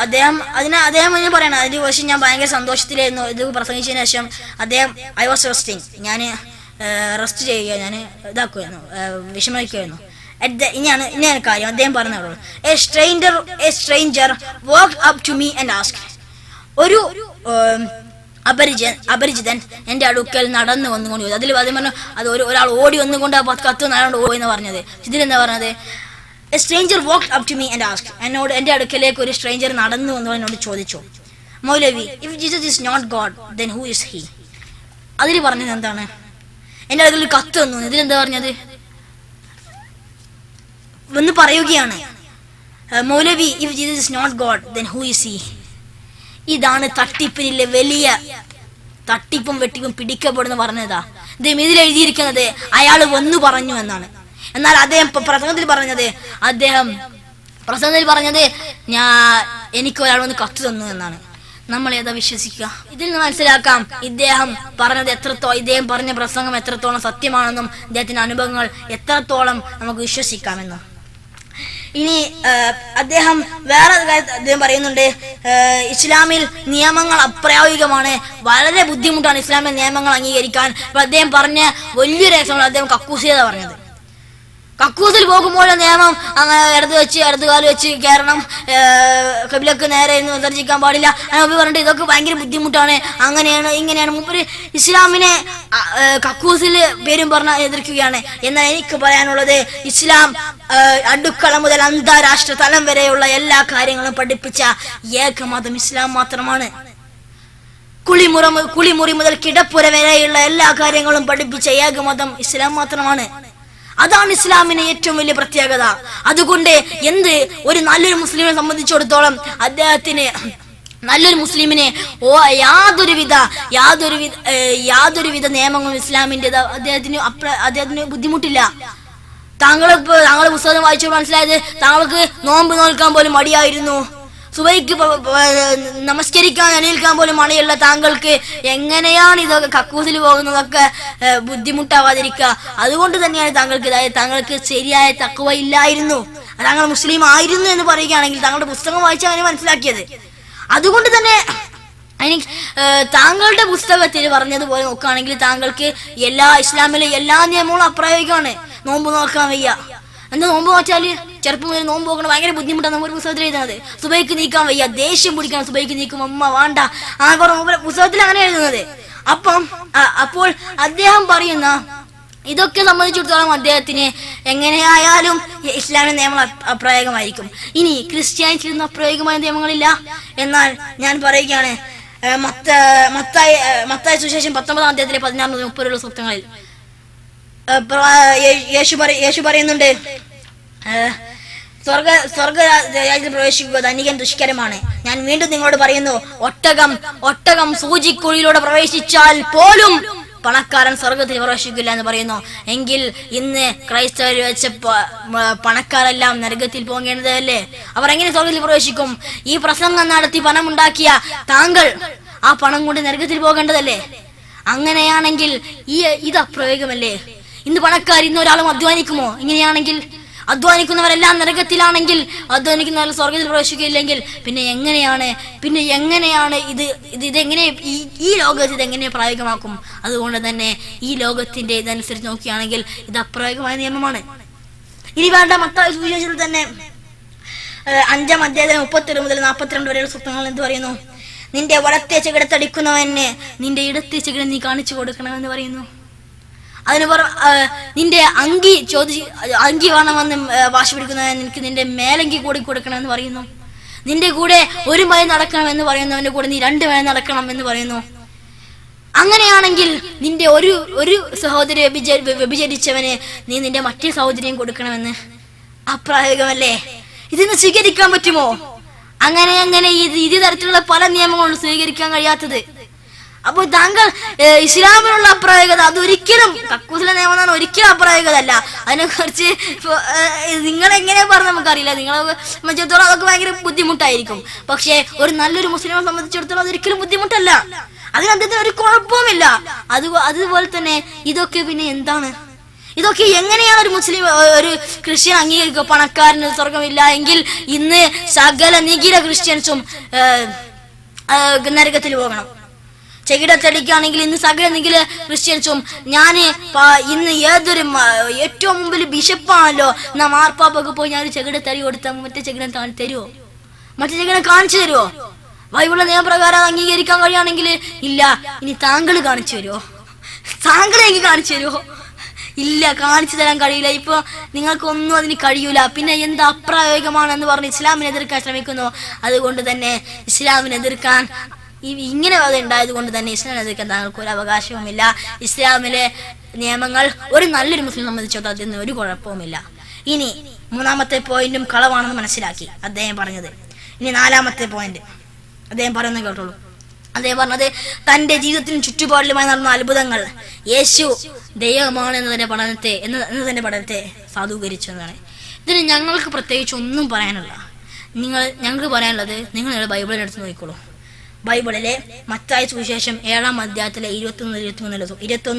അദ്ദേഹം ഇങ്ങനെ പറയണം, അതിന് ശേഷം ഞാൻ ഭയങ്കര സന്തോഷത്തിലായിരുന്നു. ഇത് പ്രസംഗിച്ചതിന് ശേഷം ഐ വാസ് റെസ്റ്റിംഗ്, ഞാൻ റെസ്റ്റ് ചെയ്യുക, ഞാൻ ഇതാക്കുമായിരുന്നു, വിഷമിക്കുമായിരുന്നു. ഇനിയാണ് കാര്യം അദ്ദേഹം പറഞ്ഞോളൂ. A stranger walked up to me and asked. ഒരു അപരിചിതൻ എൻ്റെ അടുക്കൽ നടന്നു വന്നുകൊണ്ട് ചോദിച്ചു. അതിൽ പറഞ്ഞു അത് ഒരാൾ ഓടി വന്നുകൊണ്ട് കത്ത് നടന്നു പോയി എന്ന് പറഞ്ഞത്. ഇതിലെന്താ പറഞ്ഞത്? A stranger walked up to me and asked. എൻ്റെ അടുക്കലേക്ക് ഒരു സ്ട്രേഞ്ചർ നടന്നു വന്നു എന്നോട് ചോദിച്ചു, Moulavi, if Jesus is not God then who is he? അതിൽ പറഞ്ഞത് എന്താണ്? എൻ്റെ അടുക്കൽ കത്ത് വന്നു. ഇതിലെന്താ പറഞ്ഞത്? എന്ന് പറയുകയാണ്, Moulavi, if Jesus is not God then who is he? ഇതാണ് തട്ടിപ്പിനിലെ വലിയ തട്ടിപ്പും വെട്ടിപ്പും പിടിക്കപ്പെടുന്ന പറഞ്ഞതാ. അദ്ദേഹം ഇതിൽ എഴുതിയിരിക്കുന്നത് അയാൾ വന്നു പറഞ്ഞു എന്നാണ്. എന്നാൽ അദ്ദേഹം പ്രസംഗത്തിൽ പറഞ്ഞത് എനിക്ക് ഒരാൾ വന്ന് കത്ത് തന്നു എന്നാണ്. നമ്മൾ ഏതാ വിശ്വസിക്കുക? ഇതിൽ നിന്ന് മനസ്സിലാക്കാം ഇദ്ദേഹം പറഞ്ഞ പ്രസംഗം എത്രത്തോളം സത്യമാണെന്നും അദ്ദേഹത്തിന്റെ അനുഭവങ്ങൾ എത്രത്തോളം നമുക്ക് വിശ്വസിക്കാമെന്നും. ഇനി അദ്ദേഹം പറയുന്നുണ്ട്, ഇസ്ലാമിൽ നിയമങ്ങൾ അപ്രായോഗികമാണ്, വളരെ ബുദ്ധിമുട്ടാണ് ഇസ്ലാമിൽ നിയമങ്ങൾ അംഗീകരിക്കാൻ. അദ്ദേഹം പറഞ്ഞ വലിയൊരു രഹസ്യമാണ് അദ്ദേഹം കക്കൂസിയത പറഞ്ഞത്. കക്കൂസിൽ പോകുമ്പോൾ നിയമം ഇടതുകാല് വെച്ച് കയറണം, ഖിബ്ലക്ക് നേരെ വിസർജിക്കാൻ പാടില്ല. അങ്ങനെ പറഞ്ഞിട്ട് ഇതൊക്കെ ഭയങ്കര ബുദ്ധിമുട്ടാണ്, അങ്ങനെയാണ് ഇങ്ങനെയാണ്. മൂപ്പര് ഇസ്ലാമിനെ കക്കൂസിൽ പേരും പറഞ്ഞ എതിർക്കുകയാണ്. എന്നാൽ എനിക്ക് പറയാനുള്ളത്, ഇസ്ലാം അടുക്കള മുതൽ അന്താരാഷ്ട്ര തലം വരെയുള്ള എല്ലാ കാര്യങ്ങളും പഠിപ്പിച്ച ഏകമതം ഇസ്ലാം മാത്രമാണ്. കുളിമുറി മുതൽ കിടപ്പുര വരെയുള്ള എല്ലാ കാര്യങ്ങളും പഠിപ്പിച്ച ഏകമതം ഇസ്ലാം മാത്രമാണ്. അതാണ് ഇസ്ലാമിന് ഏറ്റവും വലിയ പ്രത്യേകത. അതുകൊണ്ട് ഒരു നല്ലൊരു മുസ്ലിമിനെ സംബന്ധിച്ചിടത്തോളം അദ്ദേഹത്തിന് നല്ലൊരു മുസ്ലിമിനെ യാതൊരുവിധ നിയമങ്ങളും ഇസ്ലാമിൻ്റെ അദ്ദേഹത്തിന് ബുദ്ധിമുട്ടില്ല. താങ്കൾ പുസ്തകം വായിച്ചു മനസ്സിലായത് താങ്കൾക്ക് നോമ്പ് നോൽക്കാൻ പോലും മടിയായിരുന്നു, സുബൈക്ക് നമസ്കരിക്കാൻ എണീൽക്കാൻ പോലും മടിയുള്ള താങ്കൾക്ക് എങ്ങനെയാണ് ഇതൊക്കെ കക്കൂസിൽ പോകുന്നതൊക്കെ ബുദ്ധിമുട്ടാവാതിരിക്കുക? അതുകൊണ്ട് തന്നെയാണ് താങ്കൾക്ക് ശരിയായ തഖ്വ ഇല്ലായിരുന്നു, താങ്കൾ മുസ്ലിം ആയിരുന്നു എന്ന് പറയുകയാണെങ്കിൽ താങ്കളുടെ പുസ്തകം വായിച്ചാൽ അങ്ങനെ മനസ്സിലാക്കിയത്. അതുകൊണ്ട് തന്നെ താങ്കളുടെ പുസ്തകത്തിൽ പറഞ്ഞതുപോലെ നോക്കുകയാണെങ്കിൽ താങ്കൾക്ക് ഇസ്ലാമിലെ എല്ലാ നിയമങ്ങളും അപ്രായോഗികമാണ്. നോമ്പ് നോക്കാൻ വയ്യ, എന്താ നോമ്പ് നോച്ചാല് ചെറുപ്പം മുതൽ നോമ്പ് നോക്കണം ഭയങ്കര ബുദ്ധിമുട്ടാണ്. നമ്മൾ പുസ്തകത്തിൽ എഴുതുന്നത് സുബൈക്ക് നീക്കാൻ വയ്യ, ദേഷ്യം പിടിക്കണം, സുബൈക്ക് നീക്കും അമ്മ വേണ്ട, പുസ്തകത്തിൽ അങ്ങനെ എഴുതുന്നത്. അപ്പോൾ അദ്ദേഹം പറയുന്ന ഇതൊക്കെ സംബന്ധിച്ചിടത്തോളം അദ്ദേഹത്തിന് എങ്ങനെയായാലും ഇസ്ലാമിക നിയമങ്ങൾ അപ്രായോഗികമായിരിക്കും. ഇനി ക്രിസ്ത്യാനിറ്റിയിൽ നിന്ന് അപ്രായോഗികമായ നിയമങ്ങളില്ല. എന്നാൽ ഞാൻ പറയുകയാണ്, മത്തായി സുവിശേഷം 19-ാം അധ്യായത്തിലെ 16-30 സൂക്തങ്ങളിൽ യേശു പറയുന്നുണ്ട്, സ്വർഗരാജ്യത്തിൽ പ്രവേശിക്കുക ധനികൻ ദുഷ്കരമാണ്. ഞാൻ വീണ്ടും നിങ്ങളോട് പറയുന്നു, ഒട്ടകം സൂചിക്കുഴിയിലൂടെ പ്രവേശിച്ചാൽ പോലും പണക്കാരൻ സ്വർഗത്തിൽ പ്രവേശിക്കില്ല എന്ന് പറയുന്നു. എങ്കിൽ ഇന്ന് ക്രൈസ്തവർ വെച്ച പണക്കാരെല്ലാം നരകത്തിൽ പോകേണ്ടതല്ലേ? അവർ എങ്ങനെ സ്വർഗത്തിൽ പ്രവേശിക്കും? ഈ പ്രസംഗം നടത്തി പണമുണ്ടാക്കിയ താങ്കൾ ആ പണം കൊണ്ട് നരകത്തിൽ പോകേണ്ടതല്ലേ? അങ്ങനെയാണെങ്കിൽ ഇത് അപ്രയോഗമല്ലേ? ഇന്ന് പണക്കാർ ഇന്നൊരാളും അധ്വാനിക്കുമോ? ഇങ്ങനെയാണെങ്കിൽ അധ്വാനിക്കുന്നവരെല്ലാം നരകത്തിലാണെങ്കിൽ അധ്വാനിക്കുന്നവർ സ്വർഗത്തിൽ പ്രവേശിക്കില്ലെങ്കിൽ പിന്നെ എങ്ങനെയാണ് ഇതെങ്ങനെ ഈ ലോകത്ത് ഇതെങ്ങനെ പ്രായോഗികമാക്കും? അതുകൊണ്ട് തന്നെ ഈ ലോകത്തിന്റെ ഇതനുസരിച്ച് നോക്കുകയാണെങ്കിൽ ഇത് അപ്രായോഗികമായ നിയമമാണ്. ഇനി വേണ്ട മത്തായി സുവിശേഷത്തിൽ തന്നെ 5-ാം അധ്യായം 31 മുതൽ 42 വരെയുള്ള സൂക്തങ്ങൾ എന്ത് പറയുന്നു? നിന്റെ വലത്തെ ചെകിടത്തടിക്കുന്നവന് നിന്റെ ഇടത്തെ ചെകിട നീ കാണിച്ചു കൊടുക്കണമെന്ന് പറയുന്നു. അതിന് നിന്റെ അങ്കി വേണമെന്ന് വാശി പിടിക്കുന്നവൻ നിനക്ക് നിന്റെ മേലങ്കി കൂടി കൊടുക്കണമെന്ന് പറയുന്നു. നിന്റെ കൂടെ 1 മൈൽ നടക്കണം എന്ന് പറയുന്നവന്റെ കൂടെ നീ 2 മൈൽ നടക്കണം എന്ന് പറയുന്നു. അങ്ങനെയാണെങ്കിൽ നിന്റെ ഒരു സഹോദരി വ്യഭിചരിച്ചവന് നീ നിന്റെ മറ്റേ സഹോദരിയും കൊടുക്കണമെന്ന് അപ്രായോഗികമല്ലേ? ഇതിന് സ്വീകരിക്കാൻ പറ്റുമോ? അങ്ങനെ ഇത് തരത്തിലുള്ള പല നിയമങ്ങളും സ്വീകരിക്കാൻ കഴിയാത്തത്. അപ്പോൾ താങ്കൾ ഇസ്ലാമിനുള്ള അപ്രായോഗികത അതൊരിക്കലും കക്കൂസിലെ നിയമം ഒരിക്കലും അപ്രായോഗികതല്ല. അതിനെക്കുറിച്ച് നിങ്ങൾ എങ്ങനെ പറഞ്ഞ് നമുക്കറിയില്ല. നിങ്ങളെ സംബന്ധിച്ചിടത്തോളം അതൊക്കെ ഭയങ്കര ബുദ്ധിമുട്ടായിരിക്കും. പക്ഷേ ഒരു നല്ലൊരു മുസ്ലിമിനെ സംബന്ധിച്ചിടത്തോളം അതൊരിക്കലും ബുദ്ധിമുട്ടല്ല. അതിന് അദ്ദേഹത്തിന് ഒരു കുഴപ്പവുമില്ല. അതുപോലെ തന്നെ ഇതൊക്കെ പിന്നെ എന്താണ്? ഇതൊക്കെ എങ്ങനെയാണ് ഒരു മുസ്ലിം ഒരു ക്രിസ്ത്യൻ അംഗീകരിക്കുക? പണക്കാരന് സ്വർഗമില്ല എങ്കിൽ ഇന്ന് സകല നിഖില ക്രിസ്ത്യൻസും നരകത്തിൽ പോകണം. ചെകിടത്തടിക്കുകയാണെങ്കിൽ ഇന്ന് സകല നിഖില ക്രിസ്ത്യൻസും ഇന്ന് ഏറ്റവും മുമ്പിൽ ബിഷപ്പാണല്ലോ, എന്നാ മാർപ്പാപ്പൊക്കെ പോയി ഞാൻ ഒരു ചെകിടത്തടി കൊടുത്താൽ മറ്റേ ചെകിടം തരുമോ? മറ്റേ ചെകിടം കാണിച്ചു തരുമോ? ബൈബിളിലെ നിയമപ്രകാരം അംഗീകരിക്കാൻ കഴിയുകയാണെങ്കിൽ ഇല്ല. ഇനി താങ്കൾ കാണിച്ചു തരുമോ? താങ്കൾ എനിക്ക് കാണിച്ചു തരുമോ? ഇല്ല, കാണിച്ചു തരാൻ കഴിയില്ല. ഇപ്പൊ നിങ്ങൾക്കൊന്നും അതിന് കഴിയൂല. പിന്നെ എന്ത് അപ്രായോഗികമാണെന്ന് പറഞ്ഞ് ഇസ്ലാമിനെ എതിർക്കാൻ ശ്രമിക്കുന്നു. അതുകൊണ്ട് തന്നെ ഇസ്ലാമിനെ എതിർക്കാൻ ഇങ്ങനെ ഉണ്ടായത് കൊണ്ട് തന്നെ ഇസ്ലാമിനെ എതിർക്കാൻ താങ്കൾക്ക് ഒരു അവകാശവുമില്ല. ഇസ്ലാമിലെ നിയമങ്ങൾ ഒരു നല്ലൊരു മുസ്ലിം സംബന്ധിച്ചോട്ട് അതിന് ഒരു കുഴപ്പവുമില്ല. ഇനി 3-ാമത്തെ പോയിന്റും കളവാണെന്ന് മനസ്സിലാക്കി അദ്ദേഹം പറഞ്ഞത്. ഇനി 4-ാമത്തെ പോയിന്റ് അദ്ദേഹം പറയുന്നത് കേട്ടോളൂ. അദ്ദേഹം പറഞ്ഞത് തന്റെ ജീവിതത്തിനും ചുറ്റുപാടിലുമായി നടന്ന അത്ഭുതങ്ങൾ യേശു ദൈവമാണ് എന്നതിന്റെ പഠനത്തെ സാധൂകരിച്ചു എന്നാണ്. ഇതിന് ഞങ്ങൾക്ക് പ്രത്യേകിച്ച് ഒന്നും പറയാനില്ല. ഞങ്ങൾക്ക് പറയാനുള്ളത് നിങ്ങൾ ബൈബിളിൽ എടുത്ത് നോക്കിക്കോളൂ. ബൈബിളിലെ മത്തായി സുവിശേഷം 7-ാം അധ്യായത്തിലെ 21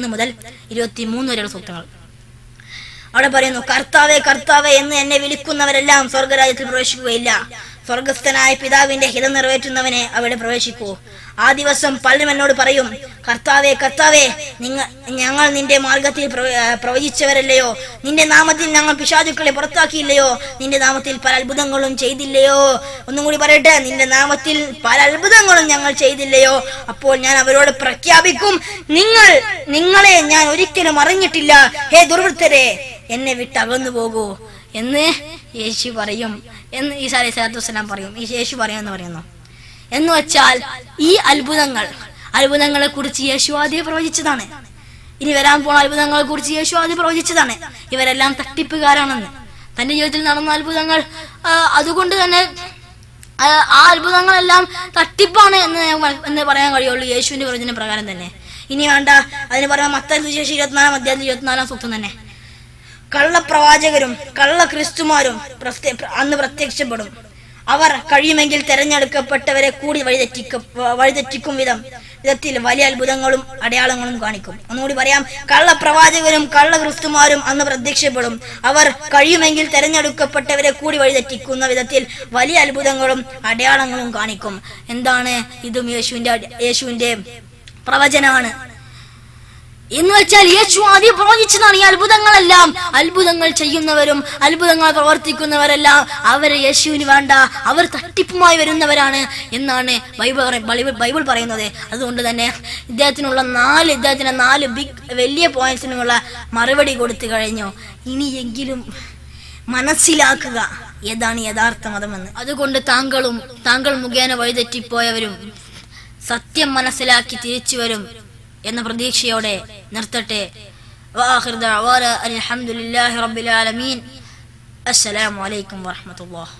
മുതൽ 23 വരെയുള്ള സൂക്തങ്ങൾ. അവിടെ പറയുന്നു, കർത്താവേ കർത്താവേ എന്ന് എന്നെ വിളിക്കുന്നവരെല്ലാം സ്വർഗരാജ്യത്തിൽ പ്രവേശിക്കുകയില്ല, സ്വർഗസ്ഥനായ പിതാവിന്റെ ഹിതം നിറവേറ്റുന്നവനെ അവിടെ പ്രവേശിക്കൂ. ആ ദിവസം പലരും എന്നോട് പറയും, കർത്താവേ കർത്താവേ, ഞങ്ങൾ നിന്റെ മാർഗത്തിൽ പ്രവചിച്ചവരല്ലയോ? നിന്റെ നാമത്തിൽ ഞങ്ങൾ പിശാചുക്കളെ പുറത്താക്കിയില്ലയോ? നിന്റെ നാമത്തിൽ പല അത്ഭുതങ്ങളും ചെയ്തില്ലയോ? ഒന്നും കൂടി പറയട്ടെ, നിന്റെ നാമത്തിൽ പല അത്ഭുതങ്ങളും ഞങ്ങൾ ചെയ്തില്ലയോ? അപ്പോൾ ഞാൻ അവരോട് പ്രഖ്യാപിക്കും, നിങ്ങളെ ഞാൻ ഒരിക്കലും അറിഞ്ഞിട്ടില്ല. ഹേ ദുർവൃത്തരെ, എന്നെ വിട്ട് അകന്നു പോകൂ എന്ന് യേശു പറയും എന്ന് ഈസാ അലൈഹി സ്വലാത്തു വസ്സലാം പറയും. ഈ യേശു പറയുമെന്ന് പറയുന്നു. എന്ന് വെച്ചാൽ ഈ അത്ഭുതങ്ങളെ കുറിച്ച് യേശു ആദ്യം പ്രവചിച്ചതാണ്. ഇനി വരാൻ പോണ അത്ഭുതങ്ങളെ കുറിച്ച് യേശു ആദ്യം പ്രവചിച്ചതാണ്. ഇവരെല്ലാം തട്ടിപ്പുകാരാണെന്ന്, തന്റെ ജീവിതത്തിൽ നടന്ന അത്ഭുതങ്ങൾ. അതുകൊണ്ട് തന്നെ ആ അത്ഭുതങ്ങളെല്ലാം തട്ടിപ്പാണ് എന്ന് പറയാൻ കഴിയുള്ളൂ യേശുവിന്റെ പ്രവചന പ്രകാരം തന്നെ. ഇനി വേണ്ട, അതിന് പറയാൻ മത്തായി സുവിശേഷം 24-ാം അധ്യായത്തിൽ 24-ാം സൂക്തം തന്നെ. കള്ളപ്രവാചകരും കള്ള ക്രിസ്തുമാരും അന്ന് പ്രത്യക്ഷപ്പെടും. അവർ കഴിയുമെങ്കിൽ തെരഞ്ഞെടുക്കപ്പെട്ടവരെ കൂടി വഴിതെറ്റിക്കും വിധത്തിൽ വലിയ അത്ഭുതങ്ങളും അടയാളങ്ങളും കാണിക്കും. ഒന്നുകൂടി പറയാം, കള്ളപ്രവാചകരും കള്ള ക്രിസ്തുമാരും അന്ന് പ്രത്യക്ഷപ്പെടും. അവർ കഴിയുമെങ്കിൽ തെരഞ്ഞെടുക്കപ്പെട്ടവരെ കൂടി വഴിതെറ്റിക്കുന്ന വിധത്തിൽ വലിയ അത്ഭുതങ്ങളും അടയാളങ്ങളും കാണിക്കും. എന്താണ്? ഇതും യേശുവിന്റെ പ്രവചനമാണ്. എന്ന് വെച്ചാൽ യേശു ആദ്യം പ്രവചിച്ചതാണ് ഈ അത്ഭുതങ്ങളെല്ലാം. അത്ഭുതങ്ങൾ ചെയ്യുന്നവരും അത്ഭുതങ്ങൾ പ്രവർത്തിക്കുന്നവരെല്ലാം അവരെ യേശുവിന് വേണ്ട, അവർ തട്ടിപ്പുമായി വരുന്നവരാണ് എന്നാണ് ബൈബിൾ പറയുന്നത്. അതുകൊണ്ട് തന്നെ ഇദ്ദേഹത്തിന് 4 വലിയ പോയിന്റ്സിനുള്ള മറുപടി കൊടുത്തു കഴിഞ്ഞു. ഇനിയെങ്കിലും മനസ്സിലാക്കുക ഏതാണ് യഥാർത്ഥ മതമെന്ന്. അതുകൊണ്ട് താങ്കൾ മുഖേന വഴിതെറ്റിപ്പോയവരും സത്യം മനസ്സിലാക്കി തിരിച്ചു വരും എന്ന പ്രതീക്ഷയോടെ നിർത്തട്ടെ. വആഖിറു ദഅവാന അൽഹംദുലില്ലാഹി റബ്ബിൽ ആലമീൻ. അസ്സലാമു അലൈക്കും വറഹ്മത്തുള്ളാഹി.